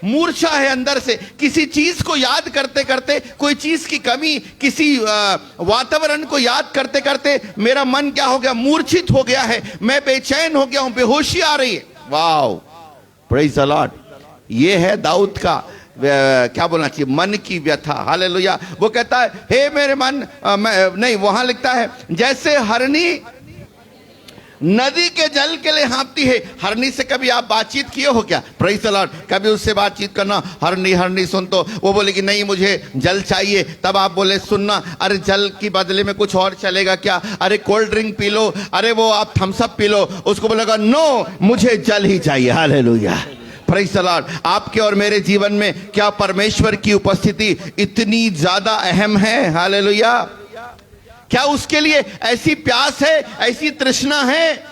मूर्छा है अंदर से। किसी चीज को याद करते करते, कोई चीज की कमी, किसी वातावरण को याद करते करते मेरा मन क्या हो गया? मूर्छित हो गया है। मैं बेचैन हो गया हूं, बेहोशी आ रही है। Wow, praise the Lord. ये है दाऊद का क्या बोलना चाहिए, मन की व्यथा। हालेलुया। वो कहता है हे मेरे मन, नहीं वहां लिखता है जैसे हरनी नदी के जल के लिए हाँफती है। हरनी से कभी आप बातचीत किए हो क्या? Praise the Lord. कभी उससे बातचीत करना, हरनी हरनी सुन, तो वो बोले कि नहीं मुझे जल चाहिए। तब आप बोले सुनना, अरे जल की बदले में कुछ और चलेगा क्या? अरे कोल्ड ड्रिंक पी लो, अरे वो आप थम्स अप पी लो। उसको बोलेगा नो, मुझे जल ही चाहिए। हालेलुया। Praise the Lord. आपके और मेरे जीवन में क्या परमेश्वर की उपस्थिति इतनी ज्यादा अहम है? हालेलुया। क्या उसके लिए ऐसी प्यास है, ऐसी तृष्णा है?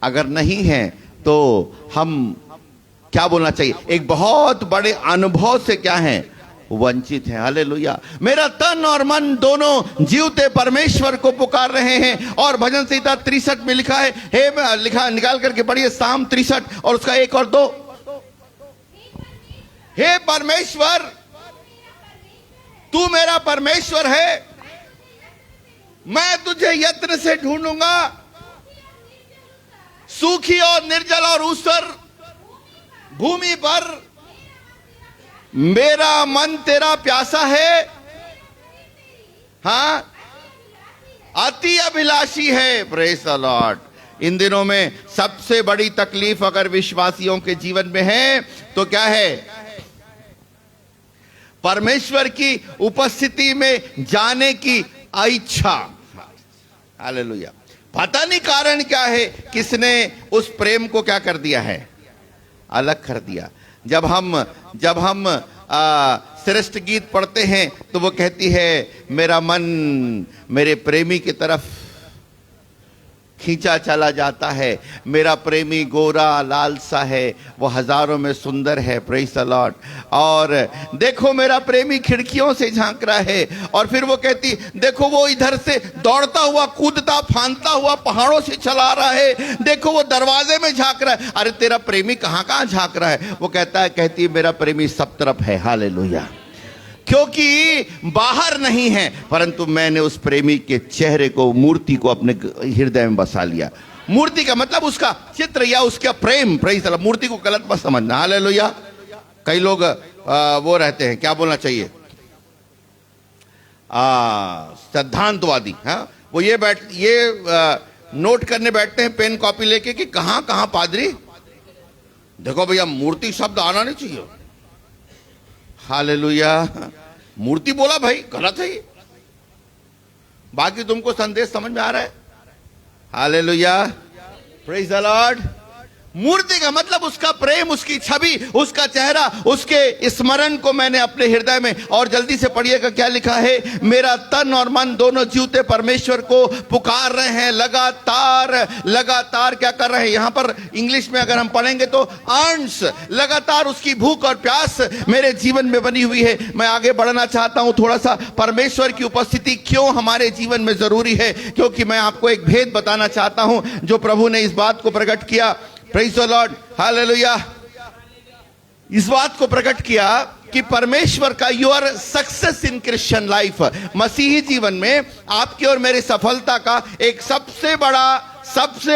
अगर नहीं है तो हम क्या बोलना चाहिए, एक बहुत बड़े अनुभव से क्या है, वंचित है। हालेलुया। मेरा तन और मन दोनों जीवते परमेश्वर को पुकार रहे हैं। और भजन संहिता 63 में लिखा है, हे लिखा निकाल करके पढ़िए, साम 63 और उसका 1 और 2। हे परमेश्वर, तू मेरा परमेश्वर है, मैं तुझे यत्न से ढूंढूंगा। सूखी और निर्जल और ऊसर भूमि पर मेरा मन तेरा प्यासा है। हाँ, अति अभिलाषी है। Praise the Lord. इन दिनों में सबसे बड़ी तकलीफ अगर विश्वासियों के जीवन में है तो क्या है? परमेश्वर की उपस्थिति में जाने की इच्छा। हालेलुया। पता नहीं कारण क्या है, किसने उस प्रेम को क्या कर दिया है, अलग कर दिया। जब हम श्रेष्ठ गीत पढ़ते हैं तो वो कहती है मेरा मन मेरे प्रेमी की तरफ खींचा चला जाता है, मेरा प्रेमी गोरा लाल सा है, वो हजारों में सुंदर है, प्रेज़ द लॉर्ड। और देखो मेरा प्रेमी खिड़कियों से झांक रहा है। और फिर वो कहती देखो वो इधर से दौड़ता हुआ कूदता फांदता हुआ पहाड़ों से चला रहा है, देखो वो दरवाजे में झांक रहा है। अरे तेरा प्रेमी कहाँ कहाँ झांक रहा है? वो कहती है मेरा प्रेमी सब तरफ है। हालेलुया। क्योंकि बाहर नहीं है, परंतु मैंने उस प्रेमी के चेहरे को, मूर्ति को अपने हृदय में बसा लिया। मूर्ति का मतलब उसका चित्र या उसका प्रेम। Praise the Lord. मूर्ति को गलत मत समझना। हालेलुया। कई लोग वो रहते हैं, क्या बोलना चाहिए, सिद्धांतवादी। हाँ, वो ये नोट करने बैठते हैं पेन कॉपी लेके कि कहां कहां पादरी, देखो भैया मूर्ति शब्द आना नहीं चाहिए। हालेलुया। मूर्ति बोला भाई, गलत है ये। बाकी तुमको संदेश समझ में आ रहा है? हालेलुया। Praise the Lord. मूर्ति का मतलब उसका प्रेम, उसकी छवि, उसका चेहरा, उसके स्मरण को मैंने अपने हृदय में। और जल्दी से पढ़िएगा क्या लिखा है, मेरा तन और मन दोनों जीवते परमेश्वर को पुकार रहे हैं, लगातार क्या कर रहे हैं? यहां पर इंग्लिश में अगर हम पढ़ेंगे तो अर्न्स, लगातार उसकी भूख और प्यास मेरे जीवन में बनी हुई है। मैं आगे बढ़ना चाहता हूं थोड़ा सा। परमेश्वर की उपस्थिति क्यों हमारे जीवन में जरूरी है? क्योंकि मैं आपको एक भेद बताना चाहता हूं जो प्रभु ने इस बात को प्रकट किया। Praise the Lord. हालेलुया। इस बात को प्रकट किया कि परमेश्वर का your success in Christian life, मसीही जीवन में आपकी और मेरी सफलता का एक सबसे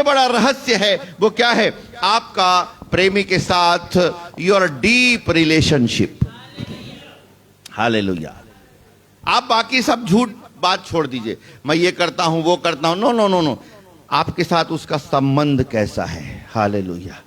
बड़ा रहस्य है। वो क्या है? आपका प्रेमी के साथ योर डीप रिलेशनशिप। हालेलुया। आप बाकी सब झूठ बात छोड़ दीजिए, मैं ये करता हूं वो करता हूं, नो नो नो नो। आपके साथ उसका संबंध कैसा है? हालेलुया।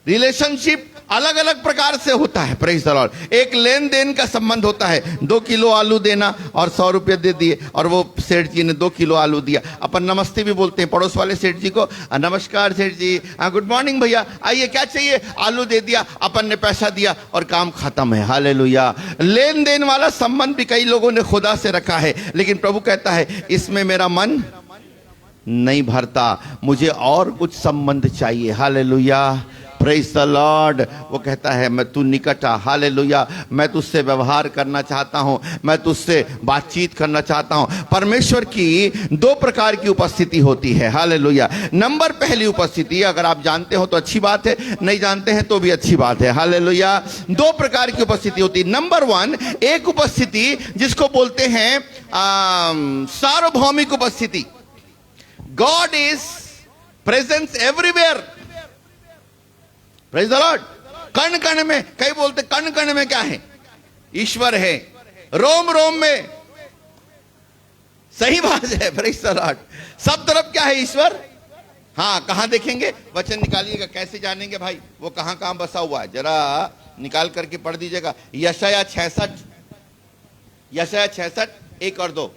रिलेशनशिप अलग अलग प्रकार से होता है। Praise the Lord. एक लेन देन का संबंध होता है, 2 किलो आलू देना और 100 रुपये दे दिए, और वो सेठ जी ने 2 किलो आलू दिया। अपन नमस्ते भी बोलते हैं पड़ोस वाले सेठ जी को, नमस्कार सेठ जी, गुड मॉर्निंग भैया, आइए क्या चाहिए, आलू दे दिया, अपन ने पैसा दिया और काम खत्म है। हालेलुया। लेन देन वाला संबंध भी कई लोगों ने खुदा से रखा है, लेकिन प्रभु कहता है इसमें मेरा मन नहीं भरता, मुझे और कुछ संबंध चाहिए। हालेलुया। Praise the Lord. वो कहता है मैं तू निकट आ। हालेलुया। मैं तुझसे व्यवहार करना चाहता हूं, मैं तुझसे बातचीत करना चाहता हूं। परमेश्वर की 2 प्रकार की उपस्थिति होती है। हालेलुया। नंबर पहली उपस्थिति, अगर आप जानते हो तो अच्छी बात है, नहीं जानते हैं तो भी अच्छी बात है। हालेलुया। 2 प्रकार की उपस्थिति होती है। नंबर 1, एक उपस्थिति जिसको बोलते हैं सार्वभौमिक उपस्थिति। God is presence everywhere. Praise the Lord. कण कण में, कई बोलते कण कण में क्या है? ईश्वर है। रोम रोम में, सही बात है। Praise the Lord. सब तरफ क्या है? ईश्वर। हाँ, कहां देखेंगे? वचन निकालिएगा। कैसे जानेंगे भाई वो कहां कहां बसा हुआ है? जरा निकाल करके पढ़ दीजिएगा। यशाया 66 1 और 2।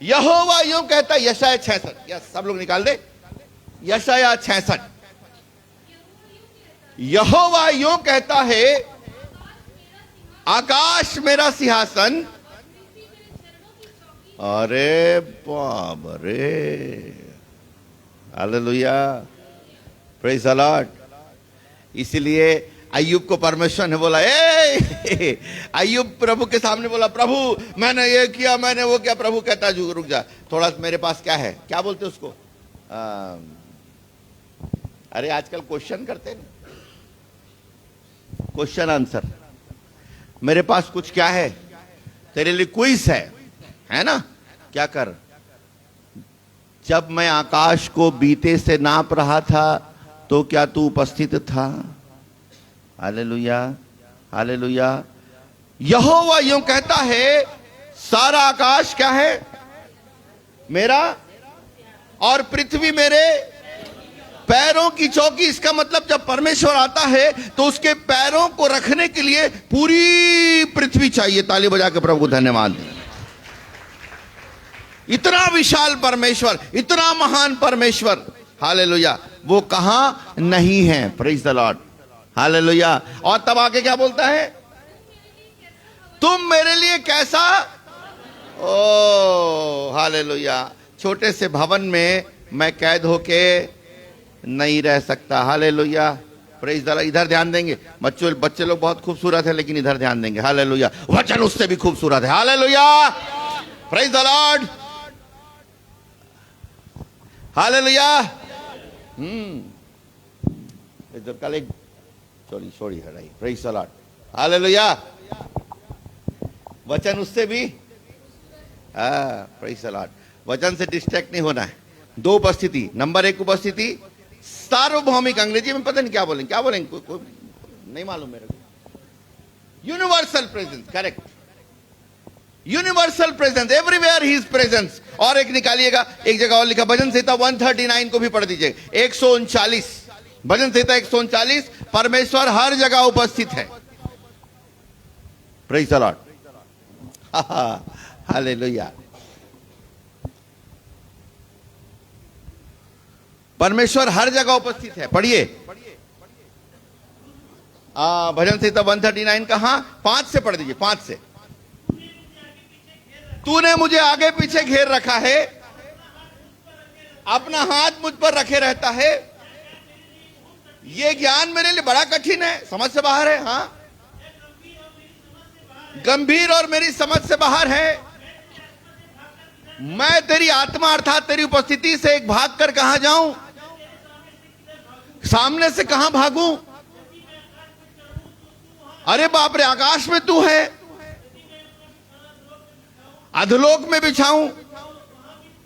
यहोवा यूं कहता है, यशाया 66, यस सब लोग निकाल दे। यशाया 66, यहोवा यूं कहता है, आकाश मेरा सिंहासन। अरे बाप रे। हालेलुया। Praise the Lord. इसलिए अय्यूब को परमेश्वर ने बोला, ए अय्यूब प्रभु के सामने बोला, प्रभु मैंने ये किया, मैंने वो किया। प्रभु कहता रुक जा थोड़ा, मेरे पास क्या है, क्या बोलते उसको, अरे आजकल क्वेश्चन करते हैं, क्वेश्चन आंसर। मेरे पास कुछ क्या है, तेरे लिए क्विज है ना? क्या कर, जब मैं आकाश को बीते से नाप रहा था तो क्या तू उपस्थित था? हालेलुया। हालेलुया। यहोवा यूं कहता है, सारा आकाश क्या है? मेरा, और पृथ्वी मेरे पैरों की चौकी, इसका मतलब जब परमेश्वर आता है तो उसके पैरों को रखने के लिए पूरी पृथ्वी चाहिए। ताली बजा के प्रभु को धन्यवाद। इतना विशाल परमेश्वर, इतना महान परमेश्वर, हालेलुया, वो कहां नहीं है। Praise the Lord, hallelujah. और तब आके क्या बोलता है, तुम मेरे लिए कैसा, ओ हालेलुया। छोटे से भवन में मैं कैद होके नहीं रह सकता, हालेलुया। Praise the Lord. इधर ध्यान देंगे, बच्चे लोग बहुत खूबसूरत है, लेकिन इधर ध्यान देंगे, हालेलुया। वचन उससे भी खूबसूरत है, hallelujah. Praise the Lord, hallelujah. कल एक सॉरी हटाई, प्रेज द लॉर्ड, हालेलुया। वचन उससे भी, प्रेज द लॉर्ड। वचन से डिस्ट्रैक्ट नहीं होना है। दो उपस्थिति, नंबर एक उपस्थिति सार्वभौमिक, अंग्रेजी में पता नहीं क्या बोलेंगे, कोई नहीं मालूम मेरे को। Universal presence, correct, universal presence, everywhere he is presence. और एक निकालिएगा, एक जगह और लिखा, भजन संहिता 139 को भी पढ़ दीजिए, 139, भजन संहिता 139, परमेश्वर हर जगह उपस्थित है। Praise the Lord, hallelujah. परमेश्वर हर जगह उपस्थित है। पढ़िए, भजन संहिता 139 कहां, 5 से पढ़ दीजिए, 5 से। तूने मुझे आगे पीछे घेर रखा है, अपना हाथ मुझ पर रखे रहता है। यह ज्ञान मेरे लिए बड़ा कठिन है, समझ से बाहर है, हां, गंभीर और मेरी समझ से बाहर है। मैं तेरी आत्मा अर्थात तेरी उपस्थिति से एक भाग कर कहां जाऊं, सामने से कहां भागूं। अरे बाप रे, आकाश में तू है, अधलोक में बिछाऊं,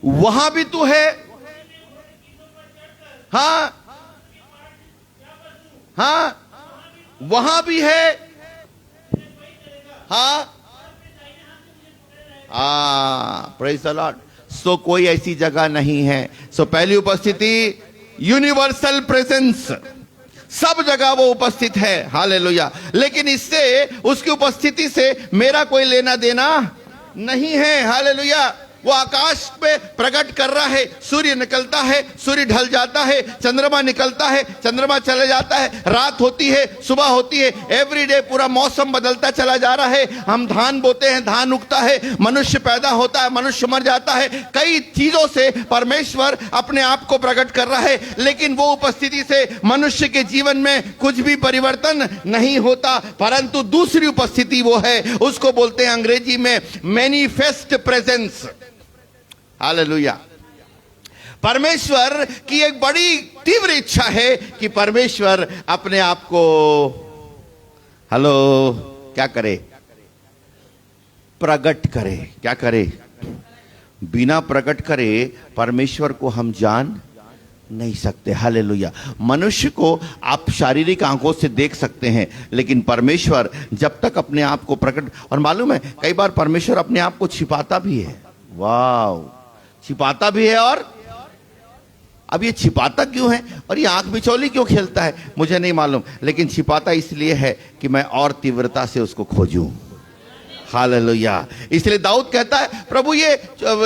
वहां भी तू है, हां हां, वहां भी है, हां, प्रेज द लॉर्ड। सो कोई ऐसी जगह नहीं है। सो पहली उपस्थिति यूनिवर्सल प्रेजेंस, सब जगह वो उपस्थित है, हालेलुया। लेकिन इससे, उसकी उपस्थिति से मेरा कोई लेना देना नहीं है, हालेलुया। वो आकाश पे प्रकट कर रहा है, सूर्य निकलता है, सूर्य ढल जाता है, चंद्रमा निकलता है, चंद्रमा चले जाता है, रात होती है, सुबह होती है, एवरीडे पूरा मौसम बदलता चला जा रहा है। हम धान बोते हैं, धान उगता है, मनुष्य पैदा होता है, मनुष्य मर जाता है। कई चीजों से परमेश्वर अपने आप को प्रकट कर रहा है, लेकिन वो उपस्थिति से मनुष्य के जीवन में कुछ भी परिवर्तन नहीं होता। परंतु दूसरी उपस्थिति वो है, उसको बोलते हैं अंग्रेजी में मैनिफेस्ट प्रेजेंस, हालेलुया। परमेश्वर की एक बड़ी तीव्र इच्छा है कि परमेश्वर अपने आप को, हेलो, क्या करे, प्रकट करे। क्या करे? बिना प्रकट करे परमेश्वर को हम जान नहीं सकते, हालेलुया। मनुष्य को आप शारीरिक आंखों से देख सकते हैं, लेकिन परमेश्वर जब तक अपने आप को प्रकट, और मालूम है कई बार परमेश्वर अपने आप को छिपाता भी है। वाह, छिपाता भी है। और अब ये छिपाता क्यों है और ये आंख बिचौली क्यों खेलता है, मुझे नहीं मालूम, लेकिन छिपाता इसलिए है कि मैं और तीव्रता से उसको खोजूं, हालेलुया। इसलिए दाऊद कहता है, प्रभु ये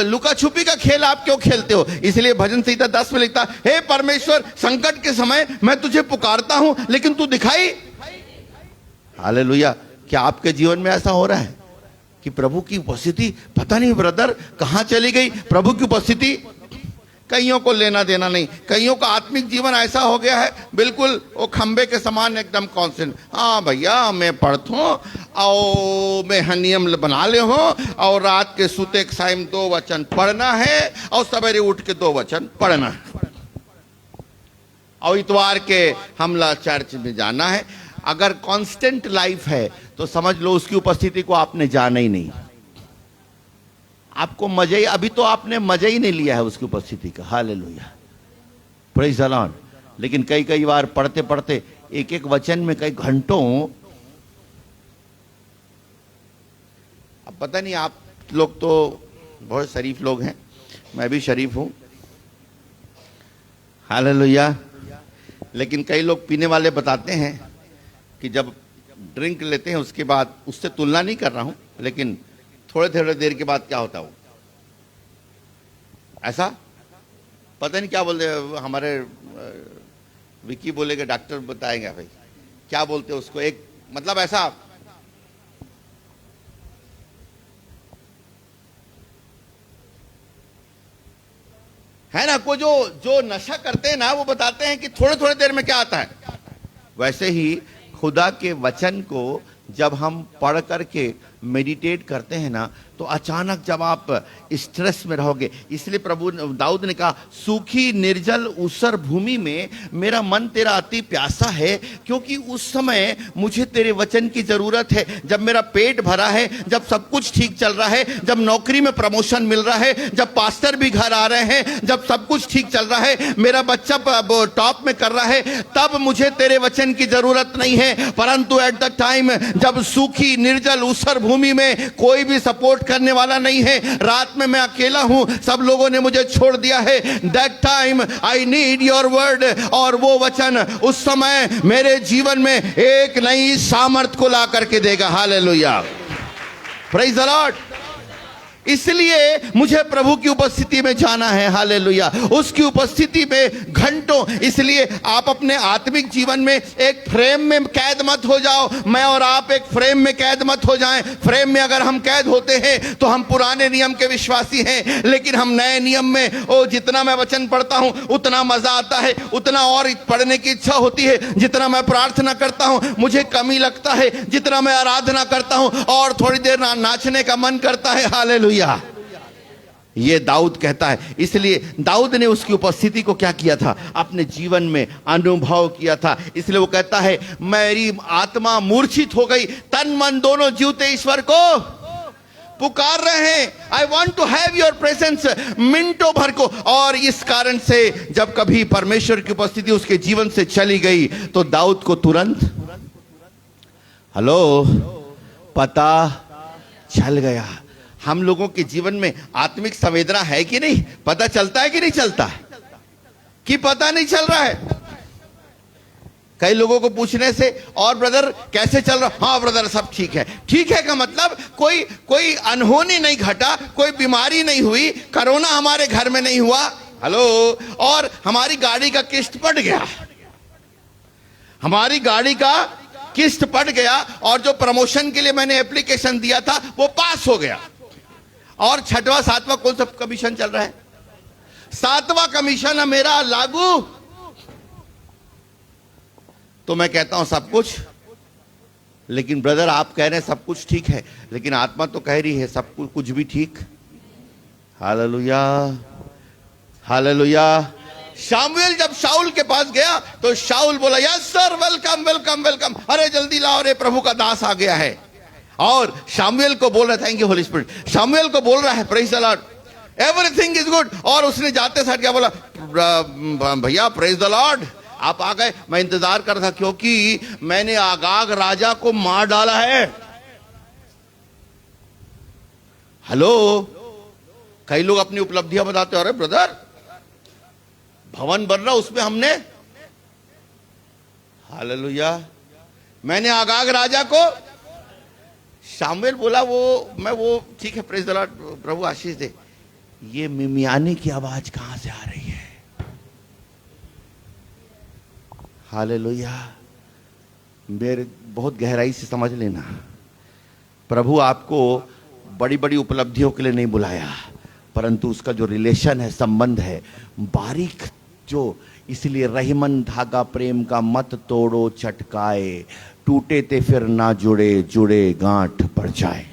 लुका छुपी का खेल आप क्यों खेलते हो? इसलिए भजन संहिता 10 में लिखता, हे परमेश्वर, संकट के समय मैं तुझे पुकारता हूं, लेकिन तू दिखाई, हालेलुया। क्या आपके जीवन में ऐसा हो रहा है कि प्रभु की उपस्थिति, पता नहीं ब्रदर कहां चली गई प्रभु की उपस्थिति? कईयों को लेना देना नहीं, कईयों का आत्मिक जीवन ऐसा हो गया है बिल्कुल वो खंबे के समान एकदम कांस्टेंट। हाँ भैया, मैं पढ़ता हूँ और मैं नियम बना ले हो, और रात के सूते के टाइम 2 वचन पढ़ना है, और सवेरे उठ के 2 वचन पढ़ना है, और इतवार के हमला चर्च में जाना है। अगर कांस्टेंट लाइफ है तो समझ लो उसकी उपस्थिति को आपने जाना ही नहीं, आपको मजा ही, अभी तो आपने मजा ही नहीं लिया है उसकी उपस्थिति का, हालेलुया, प्रेज द लॉर्ड। लेकिन कई बार पढ़ते पढ़ते एक एक वचन में कई घंटों, अब पता नहीं, आप लोग तो बहुत शरीफ लोग हैं, मैं भी शरीफ हूं, हालेलुया। लेकिन कई लोग पीने वाले बताते हैं कि जब ड्रिंक लेते हैं उसके बाद, उससे तुलना नहीं कर रहा हूं, लेकिन थोड़े थोड़े देर के बाद क्या होता हो, ऐसा पता नहीं क्या बोलते, हमारे विकी बोलेगा, डॉक्टर बताएंगे भाई क्या बोलते हैं उसको, एक मतलब ऐसा है ना, को जो नशा करते हैं ना वो बताते हैं कि थोड़े थोड़े देर में क्या आता है। वैसे ही खुदा के वचन को जब हम पढ़ करके मेडिटेट करते हैं ना, तो अचानक जब आप स्ट्रेस में रहोगे, इसलिए प्रभु दाऊद ने कहा, सूखी निर्जल ऊसर भूमि में मेरा मन तेरा अति प्यासा है, क्योंकि उस समय मुझे तेरे वचन की जरूरत है। जब मेरा पेट भरा है, जब सब कुछ ठीक चल रहा है, जब नौकरी में प्रमोशन मिल रहा है, जब पास्टर भी घर आ रहे हैं, जब सब कुछ ठीक चल रहा है, मेरा बच्चा टॉप में कर रहा है, तब मुझे तेरे वचन की जरूरत नहीं है। परंतु एट द टाइम जब सूखी निर्जल ऊसर भूमि में कोई भी सपोर्ट करने वाला नहीं है, रात में मैं अकेला हूं, सब लोगों ने मुझे छोड़ दिया है, that time I need your word. और वो वचन उस समय मेरे जीवन में एक नई सामर्थ को ला करके देगा। Hallelujah, praise the Lord. इसलिए मुझे प्रभु की उपस्थिति में जाना है। हालेलुया, उसकी उपस्थिति में घंटों। इसलिए आप अपने आत्मिक जीवन में एक फ्रेम में कैद मत हो जाओ, मैं और आप एक फ्रेम में कैद मत हो जाएं। फ्रेम में अगर हम कैद होते हैं तो हम पुराने नियम के विश्वासी हैं, लेकिन हम नए नियम में, ओ जितना मैं वचन पढ़ता हूं उतना मजा आता है, उतना और पढ़ने की इच्छा होती है। जितना मैं प्रार्थना करता हूं मुझे कमी लगता है, जितना मैं आराधना करता हूं और थोड़ी देर नाचने का मन करता है। हालेलुया, ये दाऊद कहता है। इसलिए दाऊद ने उसकी उपस्थिति को क्या किया था, अपने जीवन में अनुभव किया था। इसलिए वो कहता है, मेरी आत्मा मूर्छित हो गई, तन मन दोनों जीवते ईश्वर को पुकार रहे हैं। I want to have your presence, मिनटों भर को। और इस कारण से जब कभी परमेश्वर की उपस्थिति उसके जीवन से चली गई तो दाऊद को तुरंत पता चल गया। हम लोगों के जीवन में आत्मिक संवेदना है कि नहीं, पता चलता है कि नहीं चलता है, कि पता नहीं चल रहा है। कई लोगों को पूछने से, और ब्रदर कैसे चल रहा, हाँ ब्रदर सब ठीक है। ठीक है का मतलब कोई अनहोनी नहीं घटा, कोई बीमारी नहीं हुई, कोरोना हमारे घर में नहीं हुआ, हेलो, और हमारी गाड़ी का किस्त पड़ गया, हमारी गाड़ी का किस्त पड़ गया, और जो प्रमोशन के लिए मैंने एप्लीकेशन दिया था वो पास हो गया, और छठवां सातवां कौन सा कमीशन चल रहा है, सातवां कमीशन है मेरा लागू। तो मैं कहता हूं सब कुछ, लेकिन ब्रदर आप कह रहे हैं सब कुछ ठीक है, लेकिन आत्मा तो कह रही है सब कुछ भी ठीक। Hallelujah, hallelujah. शामुएल जब शाऊल के पास गया तो शाऊल बोला, yes sir, welcome welcome welcome, अरे जल्दी लाओ रे, प्रभु का दास आ गया है। और शामुएल को बोल रहा है, thank you Holi spirit, Samuel को बोल रहा है, praise the Lord, everything is good. और उसने जाते साथ क्या बोला, भैया प्रेज द लॉर्ड, आप आ गए, मैं इंतजार कर रहा था, क्योंकि मैंने आगाग राजा को मार डाला है। हेलो, कई लोग अपनी उपलब्धियां बताते हैं, अरे ब्रदर भवन बन रहा उसमें हमने, हालेलुया, मैंने आगाग राजा को। शामुएल बोला, वो ठीक है, प्रेज द लॉर्ड, प्रभु आशीष दे। ये मिमियाने की आवाज कहां से आ रही है? हालेलुया, मेरे बहुत गहराई से समझ लेना, प्रभु आपको बड़ी बड़ी उपलब्धियों के लिए नहीं बुलाया, परंतु उसका जो रिलेशन है, संबंध है, बारीक जो, इसलिए रहीमन धागा प्रेम का मत तोड़ो चटकाए, टूटे ते फिर ना जुड़े, जुड़े गांठ पड़ जाए।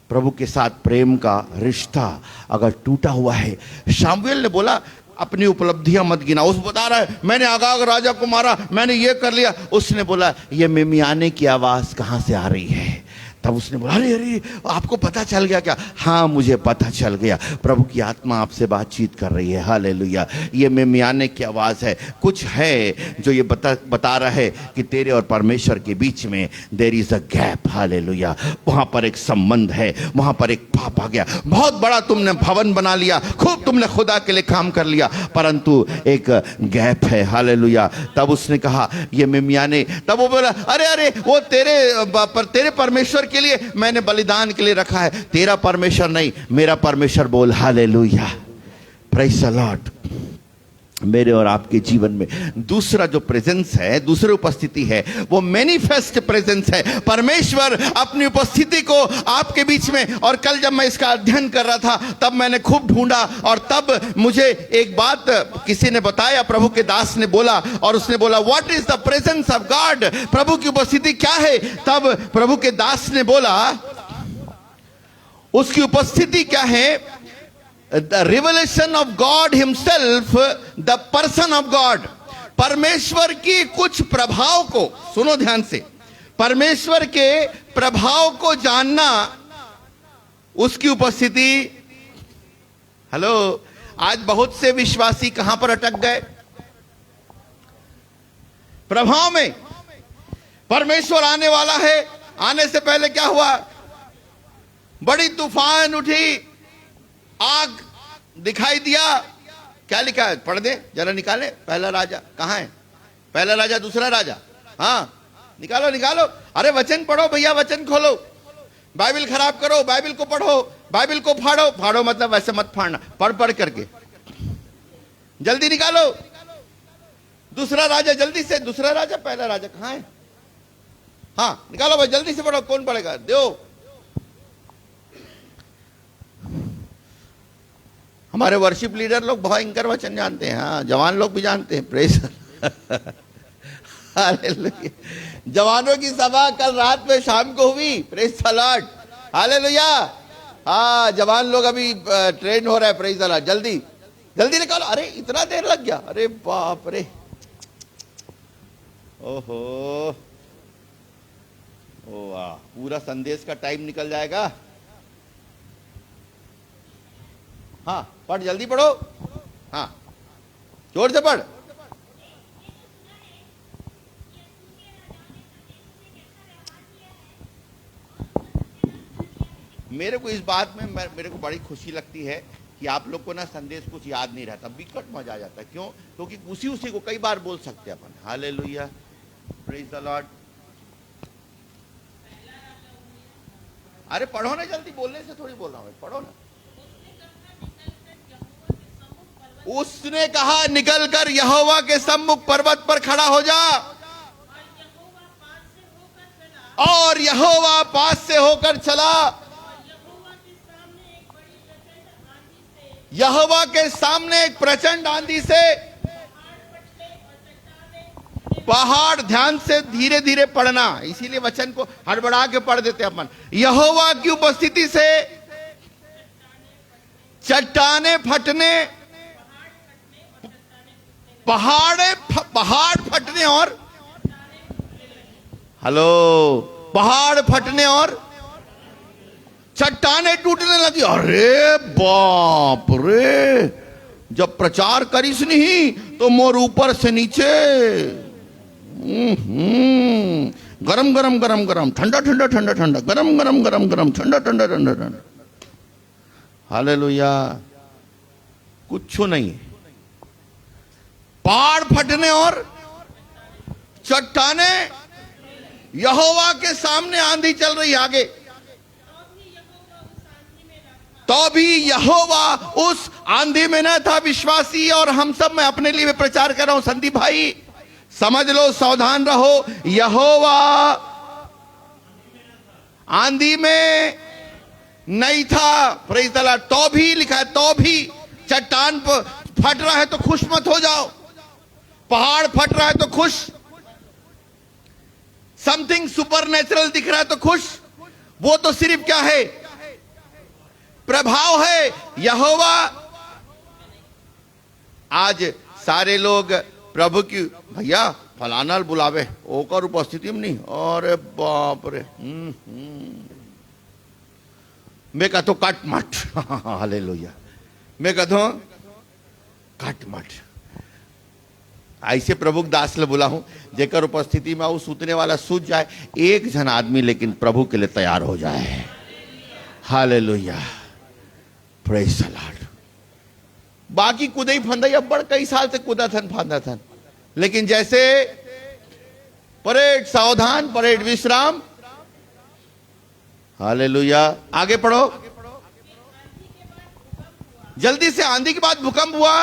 प्रभु के साथ प्रेम का रिश्ता अगर टूटा हुआ है, शामुएल ने बोला अपनी उपलब्धियां मत गिना। उस बता रहा है मैंने आगाग राजा को मारा, मैंने ये कर लिया। उसने बोला ये मिमियाने की आवाज कहां से आ रही है? तब उसने बोला, अरे अरे आपको पता चल गया क्या? हाँ मुझे पता चल गया, प्रभु की आत्मा आपसे बातचीत कर रही है। हालेलुया। ये मिमियाने की आवाज़ है। कुछ है जो ये बता रहा है कि तेरे और परमेश्वर के बीच में there is a gap. Hallelujah. वहाँ पर एक संबंध है, वहाँ पर एक पाप आ गया। बहुत बड़ा तुमने भवन बना लिया, खूब तुमने खुदा के लिए काम कर लिया, परंतु एक गैप है। हालेलुया। तब उसने कहा, ये मिमियाने, तब वो बोला, अरे अरे वो तेरे परमेश्वर के लिए मैंने बलिदान के लिए रखा है, तेरा परमेश्वर नहीं, मेरा परमेश्वर बोल। हालेलुया। Praise the Lord. मेरे और आपके जीवन में दूसरा जो प्रेजेंस है, दूसरी उपस्थिति है, वो मैनिफेस्ट प्रेजेंस है। परमेश्वर अपनी उपस्थिति को आपके बीच में, और कल जब मैं इसका अध्ययन कर रहा था तब मैंने खूब ढूंढा, और तब मुझे एक बात किसी ने बताया, प्रभु के दास ने बोला, और उसने बोला, what is the presence of God? प्रभु की उपस्थिति क्या है? तब प्रभु के दास ने बोला, उसकी उपस्थिति क्या है? The revelation of God himself, the person of God. परमेश्वर की कुछ प्रभाव को, सुनो ध्यान से, परमेश्वर के प्रभाव को जानना, उसकी उपस्थिति। हेलो, आज बहुत से विश्वासी कहां पर अटक गए? प्रभाव में। परमेश्वर आने वाला है, आने से पहले क्या हुआ? बड़ी तूफान उठी, आग दिखाई दिया। क्या लिखा है? पढ़ दे जरा, निकाले। पहला राजा कहां है? पहला राजा, दूसरा राजा, हाँ निकालो निकालो। अरे वचन पढ़ो भैया, वचन खोलो। बाइबल खराब करो, बाइबल को पढ़ो, बाइबल को फाड़ो। फाड़ो मतलब वैसे मत फाड़ना, पढ़ पढ़ करके जल्दी निकालो। दूसरा राजा, जल्दी से। दूसरा राजा, पहला राजा कहां है? हाँ निकालो भाई, जल्दी से पढ़ो। कौन पढ़ेगा? दो। हमारे वर्शिप लीडर लोग भयंकर वचन जानते हैं, हाँ जवान लोग भी जानते हैं। Praise hallelujah. जवानों की सभा कल रात में शाम को हुई। Praise the Lord. हालेलुया। हाँ जवान लोग अभी ट्रेन हो रहा है। Praise the Lord. जल्दी जल्दी निकालो। अरे इतना देर लग गया, अरे बाप रे, ओहो, ओ वाह, पूरा संदेश का टाइम निकल जाएगा। हाँ पढ़, जल्दी पढ़ो। हाँ जोर से पढ़। मेरे को इस बात में मेरे को बड़ी खुशी लगती है कि आप लोग को ना संदेश कुछ याद नहीं रहता, बिकट मजा आ जाता है। क्यों? क्योंकि उसी को कई बार बोल सकते हैं अपन। Hallelujah, praise the Lord. अरे पढ़ो ना जल्दी, बोलने से थोड़ी बोल रहा हूं, पढ़ो ना। उसने कहा, निकलकर यहोवा के सम्मुख पर्वत पर खड़ा हो जा, और यहोवा पास से होकर चला। यहोवा के सामने एक प्रचंड आंधी से पहाड़, ध्यान से धीरे धीरे पढ़ना, इसीलिए वचन को हड़बड़ा के पढ़ देते अपन। यहोवा की उपस्थिति से चट्टाने फटने, पहाड़ फटने और, हेलो, पहाड़ फटने और चट्टाने टूटने लगी। अरे बाप रे, जब प्रचार करीस नहीं तो मोर ऊपर से नीचे, गरम गरम गरम गरम, ठंडा ठंडा ठंडा ठंडा, गरम गरम गरम गरम, ठंडा ठंडा ठंडा ठंडा। हालेलुया। कुछ नहीं, पहाड़ फटने और चट्टाने, यहोवा के सामने आंधी चल रही आगे, तो भी यहोवा उस आंधी में न था। विश्वासी और हम सब, मैं अपने लिए प्रचार कर रहा हूं, संदीप भाई समझ लो, सावधान रहो। यहोवा आंधी में नहीं था। Praise the Lord. तो भी लिखा है, तो भी चट्टान फट रहा है तो खुश मत हो जाओ, पहाड़ फट रहा है तो खुश, समथिंग सुपरनेचुरल दिख रहा है तो खुश। वो तो सिर्फ क्या है? प्रभाव है। यहोवा, आज सारे लोग प्रभु की, भैया फलाना बुलावे, ओकर उपस्थिति में नहीं, अरे बाप रे, मैं कहता हूं कट मट, हालेलुया, मैं कहता हूं कट मट। ऐसे प्रभु दास ले बोला हूं जेकर उपस्थिति में उस सुतने वाला सूझ जाए, एक जन आदमी लेकिन प्रभु के लिए तैयार हो जाए। Hallelujah, praise the Lord. बाकी कुदई फंदई अब बड़ कई साल से कुदा थन फांदा थन, लेकिन जैसे परेड सावधान, परेड विश्राम। हालेलुया, आगे पढ़ो। जल्दी से, आंधी के बाद भूकंप हुआ।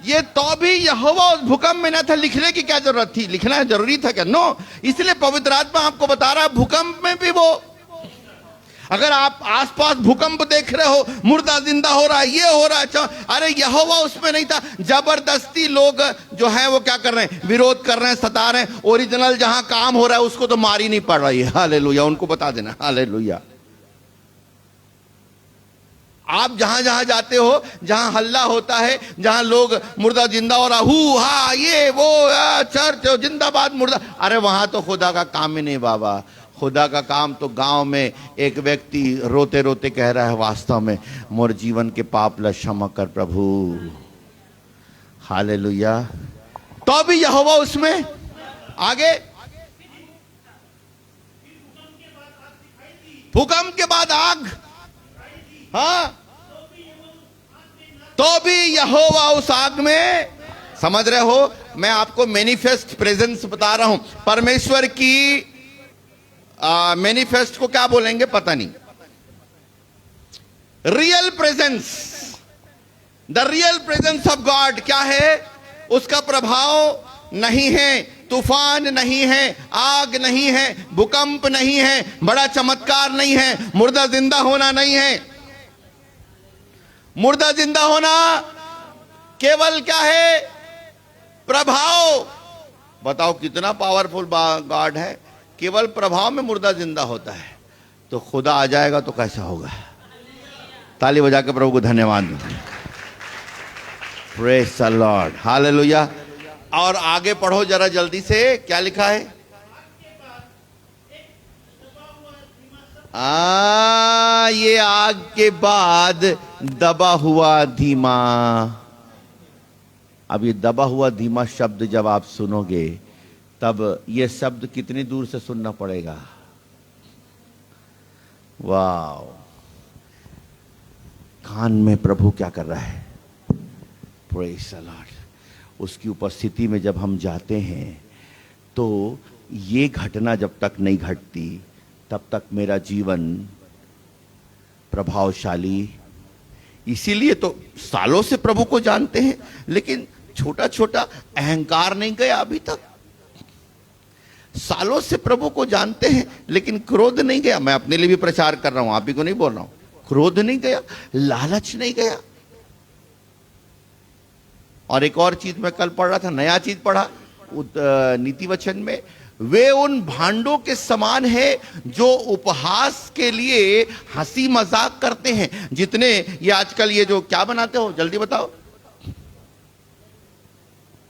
ये तो भी यहोवा उस भूकंप में न था, लिखने की क्या जरूरत थी? लिखना जरूरी था क्या? नो। इसलिए पवित्र आत्मा आपको बता रहा है भूकंप में भी वो, अगर आप आसपास भूकंप देख रहे हो, मुर्दा जिंदा हो रहा है, ये हो रहा है, अरे यहोवा उसमें नहीं था। जबरदस्ती लोग जो है वो क्या कर रहे हैं? विरोध कर रहे हैं, सता रहे हैं। ओरिजिनल जहां काम हो रहा है उसको तो मारी नहीं पड़ रही है। हालेलुया, उनको बता देना। हालेलुया। आप जहां जहां जाते हो, जहां हल्ला होता है, जहां लोग मुर्दा जिंदा हो रहा, हु हा ये वो चर्च जिंदाबाद मुर्दा, अरे वहां तो खुदा का काम ही नहीं बाबा। खुदा का काम तो गांव में एक व्यक्ति रोते रोते कह रहा है, वास्तव में मोर जीवन के पाप ला क्षमा कर प्रभु। हालेलुया। तो भी यहोवा उसमें। आगे, भूकंप के बाद आग, हाँ, तो भी यहोवा उस आग में। समझ रहे हो? मैं आपको मैनिफेस्ट प्रेजेंस बता रहा हूं। परमेश्वर की मैनिफेस्ट को क्या बोलेंगे पता नहीं। Real presence, the real presence of God क्या है? उसका प्रभाव नहीं है, तूफान नहीं है, आग नहीं है, भूकंप नहीं है, बड़ा चमत्कार नहीं है, मुर्दा जिंदा होना नहीं है। मुर्दा जिंदा होना केवल क्या है? प्रभाव। बताओ कितना पावरफुल गॉड है। केवल प्रभाव में मुर्दा जिंदा होता है। तो खुदा आ जाएगा तो कैसा होगा? ताली बजा के प्रभु को धन्यवाद दो। Praise the Lord, hallelujah. और आगे पढ़ो जरा जल्दी से, क्या लिखा है? ये आग के बाद दबा हुआ धीमा। अब ये दबा हुआ धीमा शब्द जब आप सुनोगे, तब ये शब्द कितनी दूर से सुनना पड़ेगा? वाह, कान में प्रभु क्या कर रहा है? Praise the Lord. उसकी उपस्थिति में जब हम जाते हैं तो ये घटना जब तक नहीं घटती तब तक मेरा जीवन प्रभावशाली। इसीलिए तो सालों से प्रभु को जानते हैं, लेकिन छोटा छोटा अहंकार नहीं गया अभी तक। सालों से प्रभु को जानते हैं लेकिन क्रोध नहीं गया। मैं अपने लिए भी प्रचार कर रहा हूं, आप ही को नहीं बोल रहा हूं। क्रोध नहीं गया, लालच नहीं गया। और एक और चीज मैं कल पढ़ रहा था, नया चीज पढ़ा नीति वचन में, वे उन भांडों के समान है जो उपहास के लिए हंसी मजाक करते हैं। जितने ये आजकल ये जो क्या बनाते हो, जल्दी बताओ।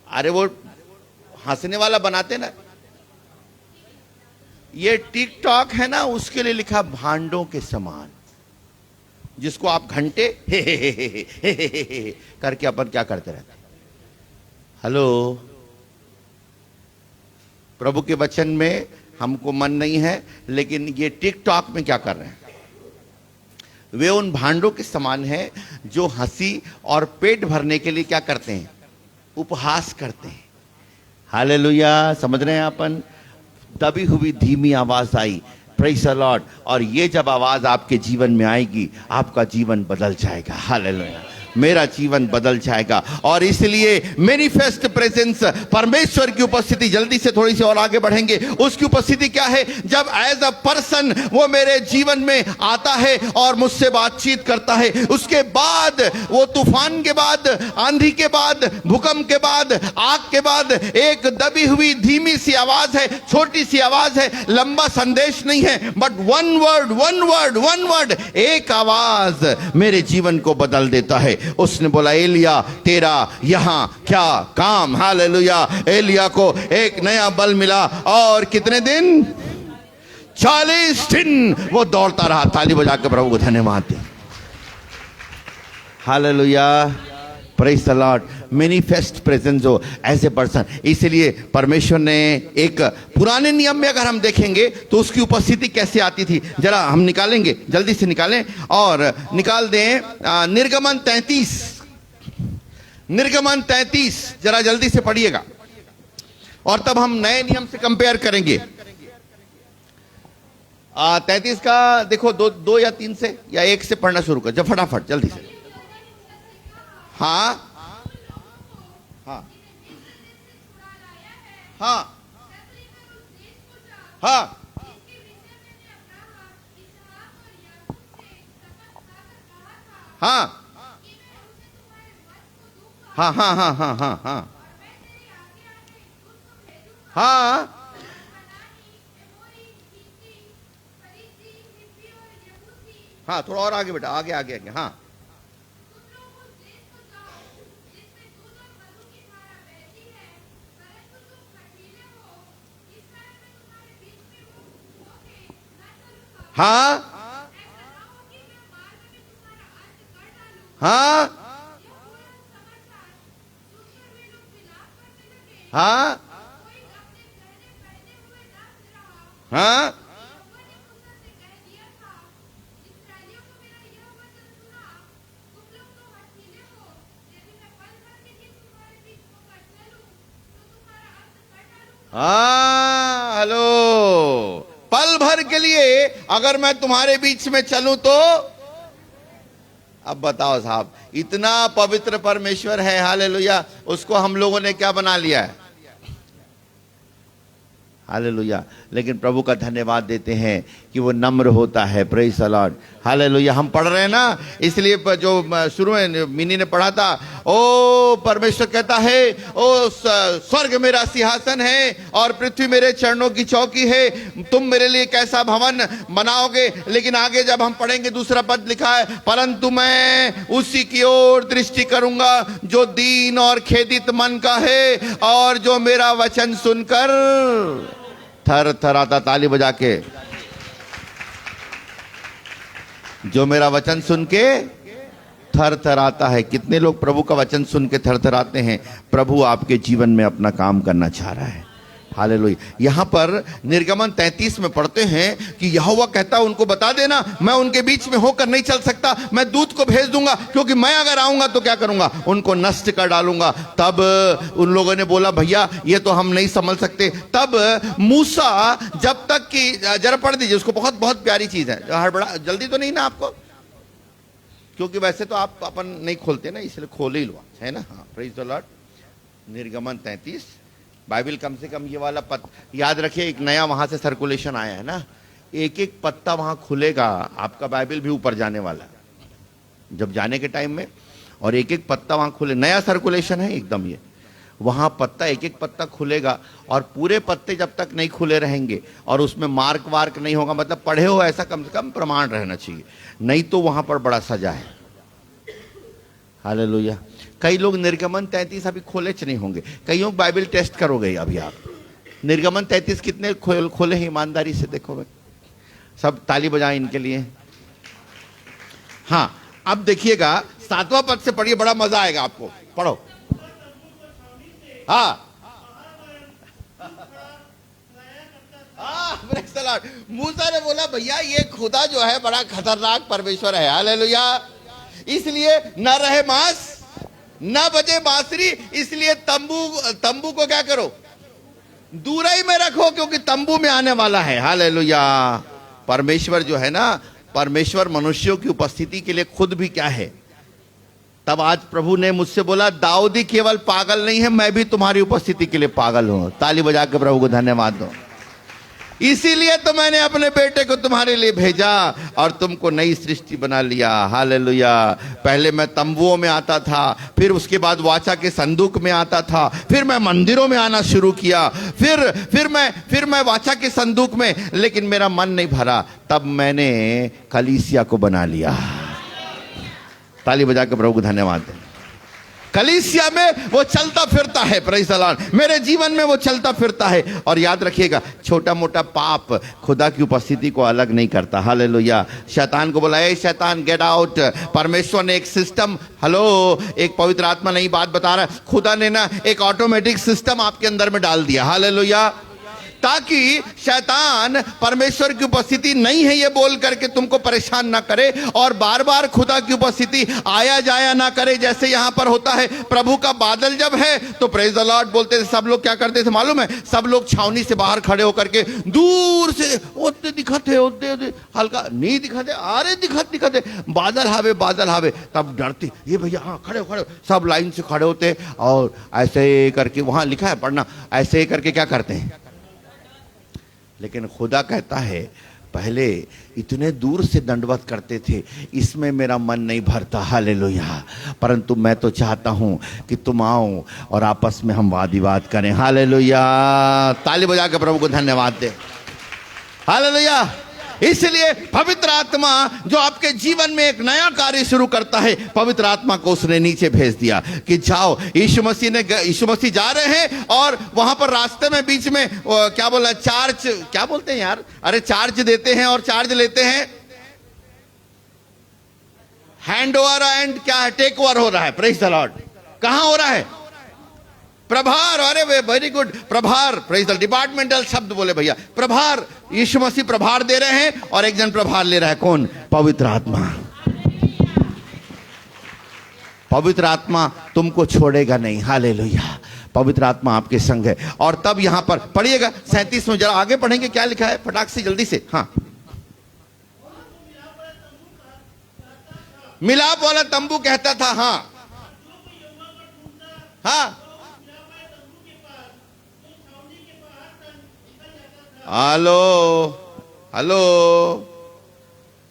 अरे वो हंसने वाला बनाते ना, ये टिकटॉक है ना, उसके लिए लिखा भांडों के समान, जिसको आप घंटे करके अपन क्या करते रहते। हेलो, प्रभु के वचन में हमको मन नहीं है, लेकिन ये टिकटॉक में क्या कर रहे हैं? वे उन भांडों के समान है जो हंसी और पेट भरने के लिए क्या करते हैं? उपहास करते हैं। हालेलुया, समझ रहे हैं अपन? दबी हुई धीमी आवाज आई, प्रेज द लॉर्ड। और ये जब आवाज आपके जीवन में आएगी, आपका जीवन बदल जाएगा। हालेलुया, मेरा जीवन बदल जाएगा। और इसलिए मैनिफेस्ट प्रेजेंस, परमेश्वर की उपस्थिति, जल्दी से थोड़ी सी और आगे बढ़ेंगे। उसकी उपस्थिति क्या है? जब एज अ पर्सन वो मेरे जीवन में आता है और मुझसे बातचीत करता है। उसके बाद वो तूफान के बाद, आंधी के बाद, भूकंप के बाद, आग के बाद एक दबी हुई धीमी सी आवाज है, छोटी सी आवाज है, लंबा संदेश नहीं है, but one word, one word, one word, एक आवाज मेरे जीवन को बदल देता है। उसने बोला, एलिया तेरा यहां क्या काम? हालेलुया। एलिया को एक नया बल मिला और कितने दिन? 40 दिन वो दौड़ता रहा। ताली बजा के प्रभु को धन्यवाद दें। Hallelujah, praise the Lord. Manifest presence हो एज ए पर्सन। इसलिए परमेश्वर ने एक पुराने नियम में अगर हम देखेंगे तो उसकी उपस्थिति कैसे आती थी, जरा हम निकालेंगे, जल्दी से निकालें और निकाल दें निर्गमन 33। निर्गमन 33 जरा जल्दी से पढ़िएगा और तब हम नए नियम से कंपेयर करेंगे। 33 का देखो, दो या 3 से या 1 से पढ़ना शुरू कर, जब फटाफट जल्दी से। हाँ हाँ हाँ हाँ हाँ हाँ हाँ हाँ हाँ हाँ हाँ हाँ हाँ, थोड़ा और आगे बेटा, आगे आगे आगे। हाँ हाँ हाँ हाँ हाँ हाँ, हेलो। पल भर के लिए अगर मैं तुम्हारे बीच में चलूं तो, अब बताओ साहब, इतना पवित्र परमेश्वर है, हालेलुया, उसको हम लोगों ने क्या बना लिया है, हालेलुया। लेकिन प्रभु का धन्यवाद देते हैं कि वो नम्र होता है, प्रेज द लॉर्ड, हालेलुया। हम पढ़ रहे हैं ना, इसलिए जो शुरू में मिनी ने पढ़ा था, ओ परमेश्वर कहता है, ओ स्वर्ग मेरा सिंहासन है और पृथ्वी मेरे चरणों की चौकी है, तुम मेरे लिए कैसा भवन बनाओगे। लेकिन आगे जब हम पढ़ेंगे दूसरा पद लिखा है, परंतु मैं उसी की ओर दृष्टि करूंगा जो दीन और खेदित मन का है और जो मेरा वचन सुनकर थर थराता। ताली बजा के, जो मेरा वचन सुन के थर थराता है। कितने लोग प्रभु का वचन सुन के थर थराते हैं? प्रभु आपके जीवन में अपना काम करना चाह रहा है, हालेलुया। यहां पर निर्गमन 33 में पढ़ते हैं कि यहोवा कहता है, उनको बता देना मैं उनके बीच में होकर नहीं चल सकता, मैं दूत को भेज दूंगा, क्योंकि मैं अगर आऊंगा तो क्या करूंगा, उनको नष्ट कर डालूंगा। तब उन लोगों ने बोला, भैया ये तो हम नहीं समझ सकते। तब मूसा, जब तक कि, जरा पढ़ दीजिए उसको, बहुत बहुत प्यारी चीज है। हड़बड़ा जल्दी तो नहीं ना आपको, क्योंकि वैसे तो आप अपन नहीं खोलते ना, इसलिए खोल ही लो, है ना। हाँ, प्रेज द लॉर्ड। निर्गमन 33 बाइबल कम से कम ये वाला याद रखिए, एक नया वहां से सर्कुलेशन आया है ना, एक एक पत्ता वहां खुलेगा, आपका बाइबल भी ऊपर जाने वाला है जब जाने के टाइम में, और एक एक पत्ता वहां खुले, नया सर्कुलेशन है एकदम। ये वहां पत्ता, एक एक पत्ता खुलेगा और पूरे पत्ते जब तक नहीं खुले रहेंगे और उसमें मार्क वार्क नहीं होगा, मतलब पढ़े हो ऐसा कम से कम प्रमाण रहना चाहिए, नहीं तो वहां पर बड़ा सजा है, हालेलुया। कई लोग निर्गमन 33 अभी खोले नहीं होंगे, कईयों बाइबल टेस्ट करोगे अभी आप। निर्गमन 33 कितने खोले हैं, ईमानदारी से देखो भाई, सब ताली बजाएं इनके लिए। हाँ, अब देखिएगा 7वां पद से पढ़िए, बड़ा मजा आएगा आपको, पढ़ो। हाँ मूसा ने बोला, भैया ये खुदा जो है बड़ा खतरनाक परमेश्वर है, हालेलुया। इसलिए न रहे मांस न बजे बांसुरी, इसलिए तंबू को क्या करो, दूर ही में रखो, क्योंकि तंबू में आने वाला है, हालेलुया। परमेश्वर जो है ना, परमेश्वर मनुष्यों की उपस्थिति के लिए खुद भी क्या है। तब आज प्रभु ने मुझसे बोला, दाऊदी केवल पागल नहीं है, मैं भी तुम्हारी उपस्थिति के लिए पागल हूं। ताली बजा के प्रभु को धन्यवाद दो। इसीलिए तो मैंने अपने बेटे को तुम्हारे लिए भेजा और तुमको नई सृष्टि बना लिया, हालेलुया। पहले मैं तंबुओं में आता था, फिर उसके बाद वाचा के संदूक में आता था, फिर मैं मंदिरों में आना शुरू किया, फिर मैं वाचा के संदूक में, लेकिन मेरा मन नहीं भरा। तब मैंने कलीसिया को बना लिया। ताली बजा के प्रभु को धन्यवाद दें। कलीसिया में वो चलता फिरता है, प्रेज़ द लॉर्ड, मेरे जीवन में वो चलता फिरता है। और याद रखिएगा, छोटा मोटा पाप खुदा की उपस्थिति को अलग नहीं करता। हालेलुया। शैतान को बोला, ए शैतान गेट आउट। परमेश्वर ने एक सिस्टम, हेलो, एक पवित्र आत्मा नई बात बता रहा है, खुदा ने ना एक ऑटोमेटिक सिस्टम आपके अंदर में डाल दिया। हालेलुया। ताकि शैतान परमेश्वर की उपस्थिति नहीं है ये बोल करके तुमको परेशान ना करे और बार बार खुदा की उपस्थिति आया जाया ना करे। जैसे यहां पर होता है, प्रभु का बादल जब है तो प्रेज द लॉर्ड बोलते थे, सब लोग क्या करते थे मालूम है? सब लोग छावनी से बाहर खड़े होकर के दूर से ओते दिखते ओते हल्का नहीं दिखते, अरे दिखते बादल हावे, तब डरते, ये भैया हाँ खड़े हो, सब लाइन से खड़े होते और ऐसे करके, वहां लिखा है पढ़ना, ऐसे करके क्या करते हैं। लेकिन खुदा कहता है, पहले इतने दूर से दंडवत करते थे, इसमें मेरा मन नहीं भरता। हालेलुया। परंतु मैं तो चाहता हूं कि तुम आओ और आपस में हम वाद विवाद करें। हालेलुया। ताली बजा के प्रभु को धन्यवाद दे। हालेलुया। इसलिए पवित्र आत्मा जो आपके जीवन में एक नया कार्य शुरू करता है, पवित्र आत्मा को उसने नीचे भेज दिया कि जाओ। यीशु मसीह जा रहे हैं और वहां पर रास्ते में बीच में क्या बोला, चार्ज, क्या बोलते हैं यार, अरे चार्ज देते हैं और चार्ज लेते हैं, हैंड ओवर एंड क्या है, टेक ओवर हो रहा है। Praise the Lord. कहां हो रहा है? प्रभार। अरे वेरी गुड, प्रभार। प्रेज द, डिपार्टमेंटल शब्द बोले भैया, प्रभार। यीशु मसीह प्रभार दे रहे हैं और एक जन प्रभार ले रहा है, कौन? पवित्र आत्मा। पवित्र आत्मा तुमको छोड़ेगा नहीं। हालेलुया। पवित्र आत्मा आपके संग है। और तब यहां पर पढ़िएगा 37 में, जरा आगे पढ़ेंगे, क्या लिखा है फटाक से जल्दी से। हाँ, मिलाप वाला तंबू कहता था। हाँ हाँ, हेलो,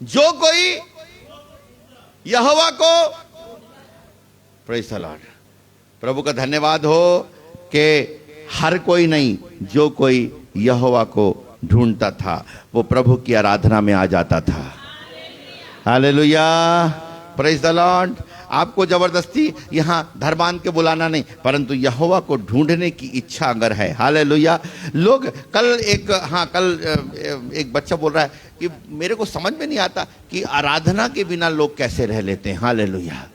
जो कोई यहोवा को, प्रेज़ द लॉर्ड, प्रभु का धन्यवाद हो कि हर कोई नहीं, जो कोई यहोवा को ढूंढता था वो प्रभु की आराधना में आ जाता था। हालेलुया। Praise the Lord. आपको जबरदस्ती यहां धर बांध के बुलाना नहीं, परंतु यहोवा को ढूंढने की इच्छा अगर है। हालेलुया। लोग कल एक बच्चा बोल रहा है कि मेरे को समझ में नहीं आता कि आराधना के बिना लोग कैसे रह लेते हैं। हालेलुया।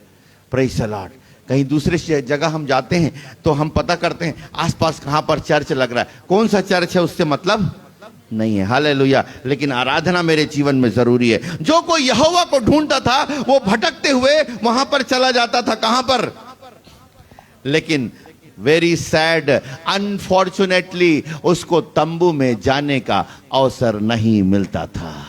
Praise the Lord. कहीं दूसरे जगह हम जाते हैं तो हम पता करते हैं आसपास कहां पर चर्च लग रहा है, कौन सा चर्च है उससे मतलब नहीं है। हालेलुया। लेकिन आराधना मेरे जीवन में जरूरी है। जो कोई यहोवा को ढूंढता था वो भटकते हुए वहां पर चला जाता था। कहां पर? लेकिन वेरी सैड, अनफॉर्चुनेटली उसको तंबू में जाने का अवसर नहीं मिलता था।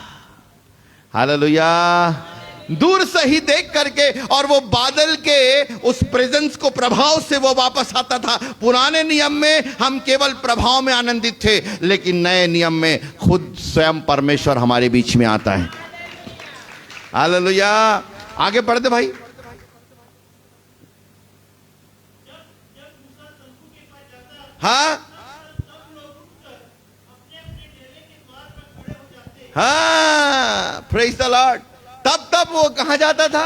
हालेलुया। दूर से ही देख करके, और वो बादल के उस प्रेजेंस को, प्रभाव से वो वापस आता था। पुराने नियम में हम केवल प्रभाव में आनंदित थे, लेकिन नए नियम में खुद स्वयं परमेश्वर हमारे बीच में आता है। हालेलुया। आगे पढ़ते भाई। हाँ हाँ, प्रेज़ द लॉर्ड। तब वो कहां जाता था?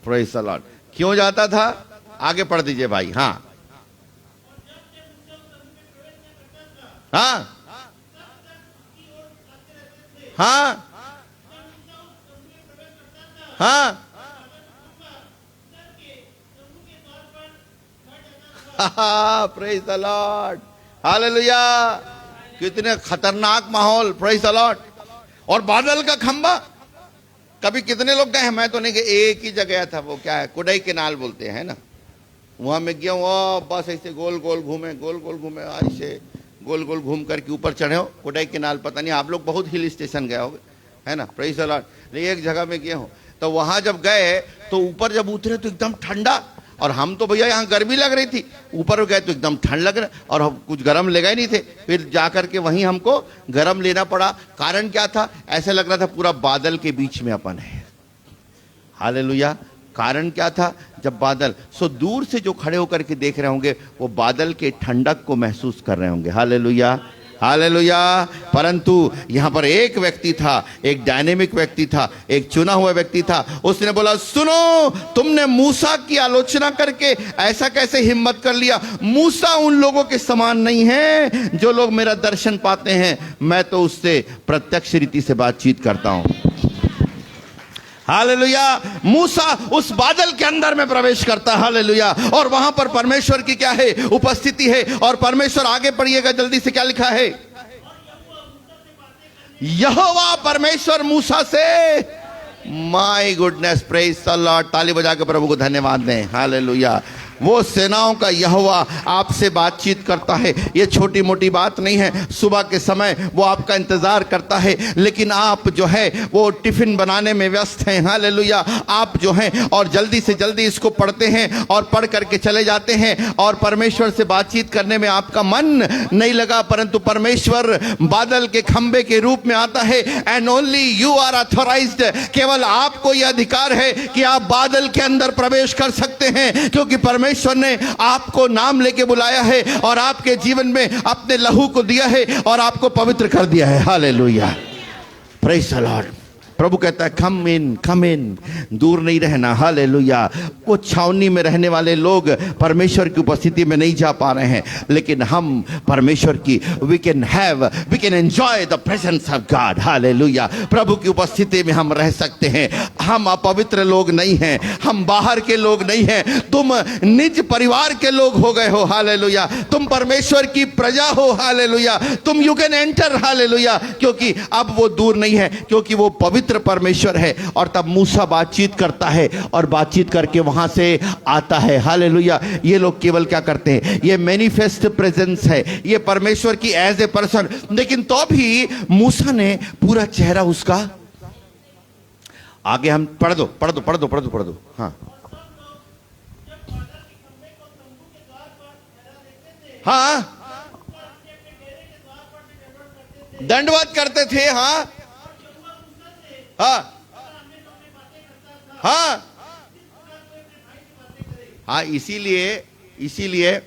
Praise the Lord. क्यों जाता था? आगे पढ़ दीजिए भाई। हाँ हाँ हाँ हाँ, प्रेज़ द लॉर्ड। हालेलुया। कितने खतरनाक माहौल। Praise the Lord. और बादल का खंबा, कभी कितने लोग गए हैं? मैं तो नहीं गया, एक ही जगह था, वो क्या है, कुडई केनाल बोलते हैं ना, वहां में गया हूँ। बस ऐसे गोल गोल घूमे, ऐसे गोल गोल घूम करके ऊपर चढ़े हो कुडई केनाल। पता नहीं, आप लोग बहुत हिल स्टेशन गए होगे, है ना? Praise the Lord. एक जगह में गया हूँ, तो वहां जब गए तो ऊपर जब उतरे तो एकदम ठंडा, और हम तो भैया यहाँ गर्मी लग रही थी, ऊपर गए तो एकदम ठंड लग रहा, और हम कुछ गर्म ले गए नहीं थे। फिर जाकर के वहीं हमको गर्म लेना पड़ा। कारण क्या था? ऐसे लग रहा था पूरा बादल के बीच में अपन है। हालेलुया। कारण क्या था? जब बादल, सो दूर से जो खड़े होकर के देख रहे होंगे वो बादल के ठंडक को महसूस कर रहे होंगे। हालेलुया। हालेलुया। परंतु यहां पर एक व्यक्ति था, एक डायनेमिक व्यक्ति था, एक चुना हुआ व्यक्ति था। उसने बोला, सुनो, तुमने मूसा की आलोचना करके ऐसा कैसे हिम्मत कर लिया? मूसा उन लोगों के समान नहीं है जो लोग मेरा दर्शन पाते हैं, मैं तो उससे प्रत्यक्ष रीति से बातचीत करता हूं। हालेलुया। मूसा उस बादल के अंदर में प्रवेश करता है, हालेलुया, और वहां पर परमेश्वर की क्या है? उपस्थिति है। और परमेश्वर, आगे पढ़िएगा जल्दी से, क्या लिखा है? यहोवा परमेश्वर मूसा से, my goodness, praise the Lord. ताली बजा के प्रभु को धन्यवाद दें। हालेलुया। वो सेनाओं का यहोवा आपसे बातचीत करता है। ये छोटी मोटी बात नहीं है। सुबह के समय वो आपका इंतजार करता है, लेकिन आप जो है वो टिफिन बनाने में व्यस्त हैं। हालेलुया। आप जो हैं और जल्दी से जल्दी इसको पढ़ते हैं और पढ़ करके चले जाते हैं और परमेश्वर से बातचीत करने में आपका मन नहीं लगा। परंतु परमेश्वर बादल के खंबे के रूप में आता है, and only you are authorized. केवल आपको यह अधिकार है कि आप बादल के अंदर प्रवेश कर सकते हैं, क्योंकि परमेश्वर ने आपको नाम लेके बुलाया है और आपके जीवन में अपने लहू को दिया है और आपको पवित्र कर दिया है। हालेलुया। Praise the Lord. प्रभु कहता है, कम इन, कम इन, दूर नहीं रहना। हालेलुया। वो छावनी में रहने वाले लोग परमेश्वर की उपस्थिति में नहीं जा पा रहे हैं, लेकिन हम परमेश्वर की we can enjoy the presence of God. Hallelujah. प्रभु की उपस्थिति में हम रह सकते हैं। हम अपवित्र लोग नहीं हैं, हम बाहर के लोग नहीं हैं। तुम निज परिवार के लोग हो गए हो। हालेलुया। तुम परमेश्वर की प्रजा हो। हालेलुया। तुम यू कैन एंटर। हालेलुया। क्योंकि अब वो दूर नहीं है, क्योंकि वो पवित्र परमेश्वर है। और तब मूसा बातचीत करता है और बातचीत करके वहां से आता है। हालेलुया। ये लोग केवल क्या करते हैं? ये मैनिफेस्ट प्रेजेंस है, ये परमेश्वर की एज ए पर्सन। लेकिन तो भी मूसा ने पूरा चेहरा उसका, आगे हम पढ़ दो। हाँ हाँ, दंडवत करते थे। हाँ हाँ हाँ हाँ, इसीलिए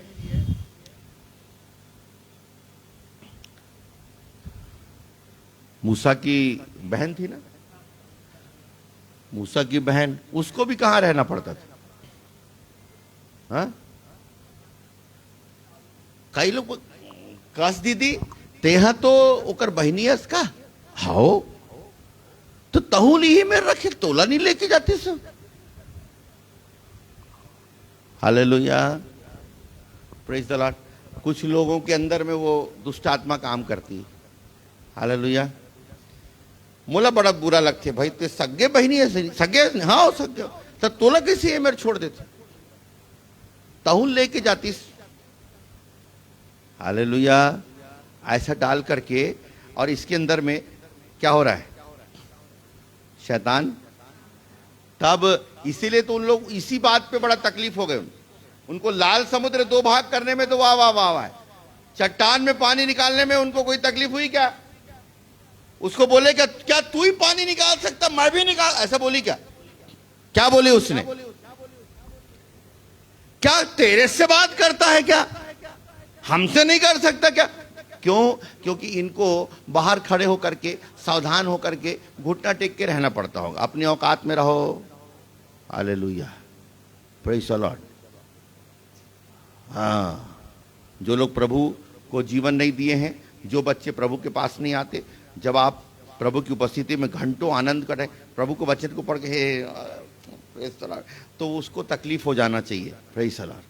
मूसा की बहन थी ना, मूसा की बहन, उसको भी कहां रहना पड़ता था? हाँ, कई लोग कस दीदी तेहा तो ओकर बहनियस का हाओ, तो तहुल ही में रखे, तोला नहीं लेके जाते सब। हालेलुया। Praise the Lord. कुछ लोगों के अंदर में वो दुष्ट आत्मा काम करती है। हालेलुया। मोला बड़ा बुरा लगते भाई, ते सगे बहनी है, सगे, हाँ सगे, तो तोला कैसे मेरे छोड़ देते, तहुल लेके जाती। हालेलुया। ऐसा डाल करके, और इसके अंदर में क्या हो रहा है? शैतान। तब इसीलिए तो उन लोग इसी बात पे बड़ा तकलीफ हो गए। उनको लाल समुद्र दो भाग करने में तो वाह वाह वाह वाह, चट्टान में पानी निकालने में उनको कोई तकलीफ हुई क्या? उसको बोले क्या तू ही पानी निकाल सकता, मैं भी निकाल, ऐसा बोली क्या? क्या बोली उसने? क्या तेरे से बात करता है क्या? हमसे नहीं कर सकता क्या? क्यों? क्योंकि इनको बाहर खड़े होकर के, सावधान होकर के, घुटना टेक के रहना पड़ता होगा। अपनी औकात में रहो। हालेलुया। Praise the Lord. हाँ, जो लोग प्रभु को जीवन नहीं दिए हैं, जो बच्चे प्रभु के पास नहीं आते, जब आप प्रभु की उपस्थिति में घंटों आनंद करें, प्रभु को वचन को पढ़ के प्रेज़ द लॉर्ड, तो उसको तकलीफ हो जाना चाहिए। Praise the Lord.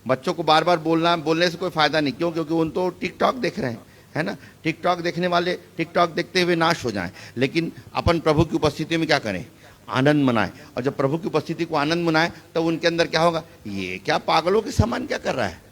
बच्चों को बार बार बोलने से कोई फायदा नहीं। क्यों? क्योंकि उन तो टिकटॉक देख रहे हैं, है ना। टिकटॉक देखने वाले टिकटॉक देखते हुए नाश हो जाएं। लेकिन अपन प्रभु की उपस्थिति में क्या करें? आनंद मनाएं। और जब प्रभु की उपस्थिति को आनंद मनाएं, तो उनके अंदर क्या होगा? ये क्या पागलों के समान क्या कर रहा है?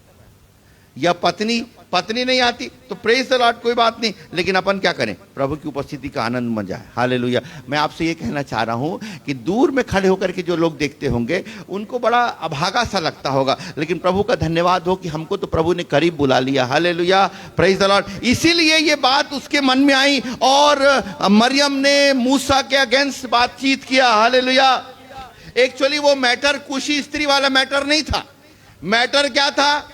या पत्नी नहीं आती तो प्रेज द लॉर्ड, कोई बात नहीं, लेकिन अपन क्या करें? प्रभु की उपस्थिति का आनंद मजा है। हालेलुया। मैं आपसे ये कहना चाह रहा हूं कि दूर में खड़े होकर के जो लोग देखते होंगे, उनको बड़ा अभागा सा लगता होगा, लेकिन प्रभु का धन्यवाद हो कि हमको तो प्रभु ने करीब बुला लिया। हालेलुया। Praise the Lord. इसीलिए ये बात उसके मन में आई और मरियम ने मूसा के अगेंस्ट बातचीत किया। हालेलुया। एक्चुअली वो मैटर कुशी स्त्री वाला मैटर नहीं था। मैटर क्या था?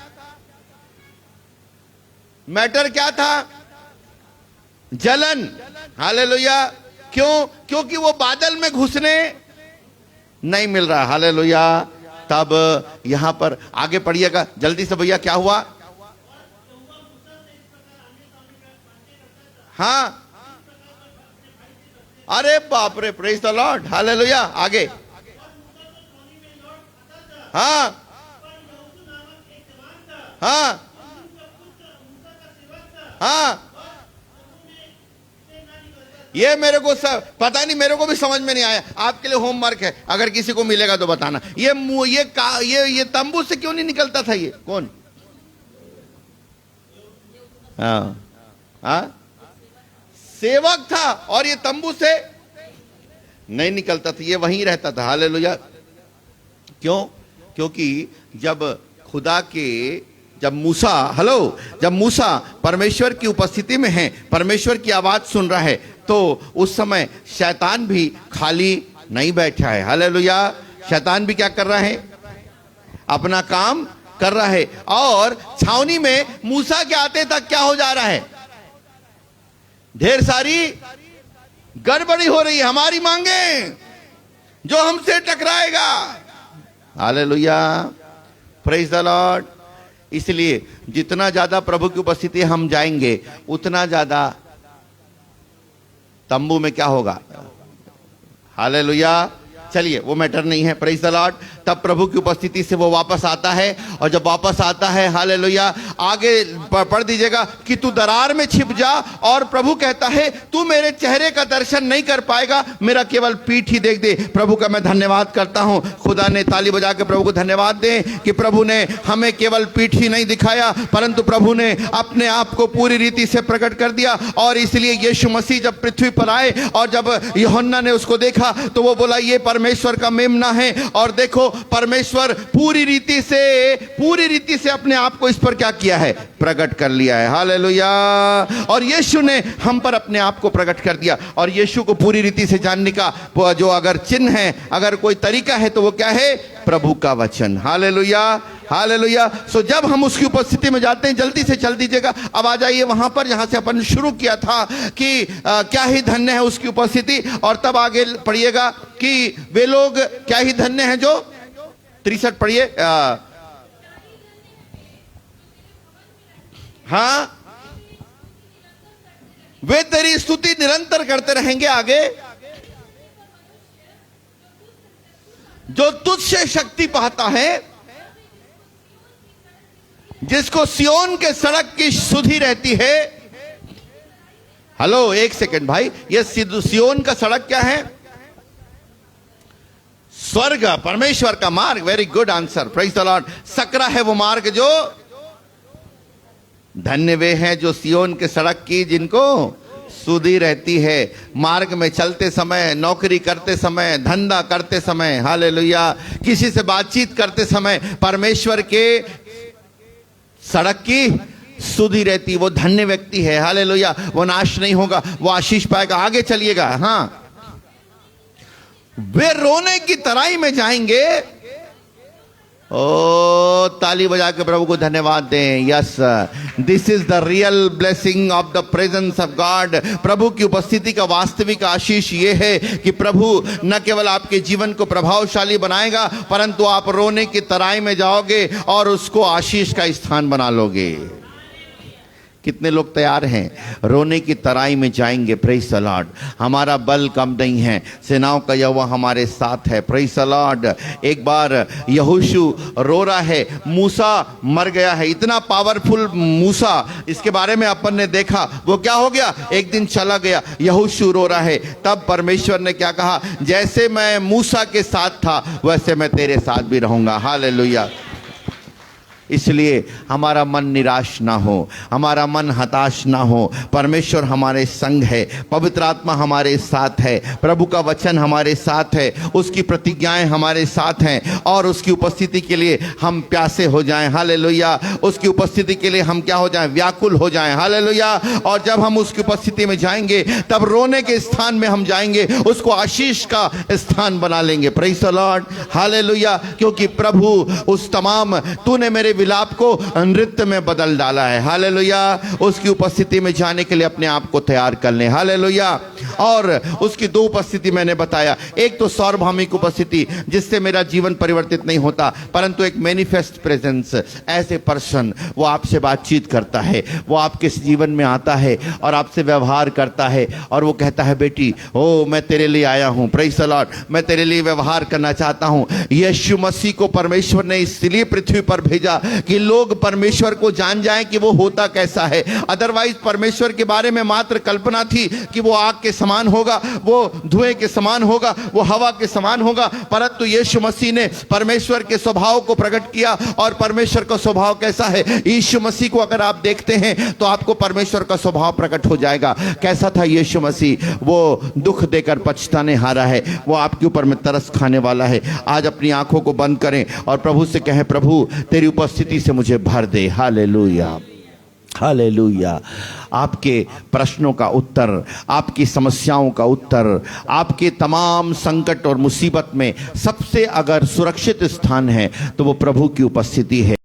मैटर क्या था? जलन। हालेलुया। क्यों? क्योंकि वो बादल में घुसने नहीं मिल रहा। हालेलुया। तब यहां पर आगे पढ़िएगा जल्दी से भैया, क्या हुआ? हाँ, अरे बाप रे, प्रेज द लॉर्ड। हालेलुया। आगे। हाँ हाँ हाँ, ये मेरे को सब पता नहीं, मेरे को भी समझ में नहीं आया। आपके लिए होमवर्क है, अगर किसी को मिलेगा तो बताना। ये तंबू से क्यों नहीं निकलता था? ये कौन? हाँ हाँ, सेवक था, और ये तंबू से नहीं निकलता था, ये वहीं रहता था। हालेलुया। क्यों? क्योंकि जब मूसा परमेश्वर की उपस्थिति में है, परमेश्वर की आवाज सुन रहा है, तो उस समय शैतान भी खाली नहीं बैठा है। हालेलुया। शैतान भी क्या कर रहा है? अपना काम कर रहा है। और छावनी में मूसा के आते तक क्या हो जा रहा है? ढेर सारी गड़बड़ी हो रही है। हमारी मांगे जो हमसे टकराएगा। हालेलुया। Praise the Lord. इसलिए जितना ज्यादा प्रभु की उपस्थिति हम जाएंगे, उतना ज्यादा तंबू में क्या होगा? हालेलुया। चलिए, वो मैटर नहीं है। Praise the Lord. तब प्रभु की उपस्थिति से वो वापस आता है, और जब वापस आता है, हालेलुया, आगे पढ़ दीजिएगा कि तू दरार में छिप जा, और प्रभु कहता है तू मेरे चेहरे का दर्शन नहीं कर पाएगा, मेरा केवल पीठ ही देख दे। प्रभु का मैं धन्यवाद करता हूं। खुदा ने ताली बजा के प्रभु को धन्यवाद दें कि प्रभु ने हमें केवल पीठ ही नहीं दिखाया, परंतु प्रभु ने अपने आप को पूरी रीति से प्रकट कर दिया। और इसलिए यीशु मसीह जब पृथ्वी पर आए, और जब यूहन्ना ने उसको देखा, तो वो बोला ये परमेश्वर का मेमना है। और देखो, परमेश्वर पूरी रीति से अपने आप को इस पर क्या किया है? प्रकट कर लिया है। हालेलुया। और यीशु ने हम पर अपने आप को प्रकट कर दिया। और यीशु को पूरी रीति से जानने का जो अगर चिन्ह है, अगर कोई तरीका है, तो वो क्या है? प्रभु का वचन। हालेलुया। हालेलुया। सो जब हम उसकी उपस्थिति में जाते हैं, जल्दी से चल दीजिएगा, अब आ जाइए वहां पर जहां से अपन शुरू किया था कि क्या ही धन्य है उसकी उपस्थिति। और तब आगे पढ़िएगा कि वे लोग क्या ही धन्य है जो 63 पढ़िए। हाँ, वे तेरी स्तुति निरंतर करते रहेंगे। आगे, जो तुझसे शक्ति पाता है, जिसको सियोन के सड़क की सुधि रहती है। हेलो, एक सेकंड भाई, ये सियोन का सड़क क्या है? स्वर्ग, परमेश्वर का मार्ग। Very good answer. Praise the Lord. Sakra है वो मार्ग जो, धन्य वे हैं जो सियोन के सड़क की जिनको सुधि रहती है। मार्ग में चलते समय, नौकरी करते समय, धंधा करते समय, हालेलुया, किसी से बातचीत करते समय परमेश्वर के सड़क की सुधि रहती, वो धन्य व्यक्ति है। हालेलुया। वो नाश नहीं होगा, वो आशीष पाएगा। आगे चलिएगा। हाँ, वे रोने की तराई में जाएंगे। ओ, ताली बजा के प्रभु को धन्यवाद दें। Yes, this is the real blessing of the presence of God. प्रभु की उपस्थिति का वास्तविक आशीष ये है कि प्रभु न केवल आपके जीवन को प्रभावशाली बनाएगा, परंतु आप रोने की तराई में जाओगे और उसको आशीष का स्थान बना लोगे। कितने लोग तैयार हैं? रोने की तराई में जाएंगे। Praise the Lord. हमारा बल कम नहीं है, सेनाओं का यहोवा हमारे साथ है। Praise the Lord. एक बार यहोशू रो रहा है, मूसा मर गया है। इतना पावरफुल मूसा, इसके बारे में अपन ने देखा, वो क्या हो गया? एक दिन चला गया। यहोशू रो रहा है। तब परमेश्वर ने क्या कहा? जैसे मैं मूसा के साथ था, वैसे मैं तेरे साथ भी रहूंगा। हालेलुया। इसलिए हमारा मन निराश ना हो, हमारा मन हताश ना हो। परमेश्वर हमारे संग है, पवित्र आत्मा हमारे साथ है, प्रभु का वचन हमारे साथ है, उसकी प्रतिज्ञाएं हमारे साथ हैं, और उसकी उपस्थिति के लिए हम प्यासे हो जाएं। हालेलुया। उसकी उपस्थिति के लिए हम क्या हो जाएं? व्याकुल हो जाएं। हालेलुया। और जब हम उसकी उपस्थिति में जाएंगे, तब रोने के स्थान में हम जाएंगे, उसको आशीष का स्थान बना लेंगे। Praise the Lord. हालेलुया। क्योंकि प्रभु उस तमाम, तूने मेरे विलाप को नृत्य में बदल डाला है। हालेलुया। उसकी उपस्थिति में जाने के लिए अपने आप को तैयार कर लें। हालेलुया। और उसकी दो उपस्थिति मैंने बताया, एक तो सार्वभौमिक उपस्थिति जिससे मेरा जीवन परिवर्तित नहीं होता, परंतु एक मैनिफेस्ट प्रेजेंस, ऐसे पर्सन वो आपसे बातचीत करता है, वो आपके जीवन में आता है और आपसे व्यवहार करता है और वो कहता है बेटी ओ मैं तेरे लिए आया हूं, प्रेज़ द लॉर्ड, मैं तेरे लिए व्यवहार करना चाहता हूं। यीशु मसीह को परमेश्वर ने इसलिए पृथ्वी पर भेजा कि लोग परमेश्वर को जान जाएं कि वो होता कैसा है। अदरवाइज परमेश्वर के बारे में मात्र कल्पना थी कि वो आग के समान होगा, वो धुएं के समान होगा, वो हवा के समान होगा, परंतु यीशु मसीह ने परमेश्वर के स्वभाव को प्रकट किया। और परमेश्वर का स्वभाव कैसा है? यीशु मसीह को अगर आप देखते हैं तो आपको परमेश्वर का स्वभाव प्रकट हो जाएगा। कैसा था यीशु मसीह? वो दुख देकर पछताने हारा है, वो आपके ऊपर में तरस खाने वाला है। आज अपनी आंखों को बंद करें और प्रभु से कहें प्रभु तेरी उपस्थिति से मुझे भर दे। Hallelujah, hallelujah. आपके प्रश्नों का उत्तर, आपकी समस्याओं का उत्तर, आपके तमाम संकट और मुसीबत में सबसे अगर सुरक्षित स्थान है तो वो प्रभु की उपस्थिति है।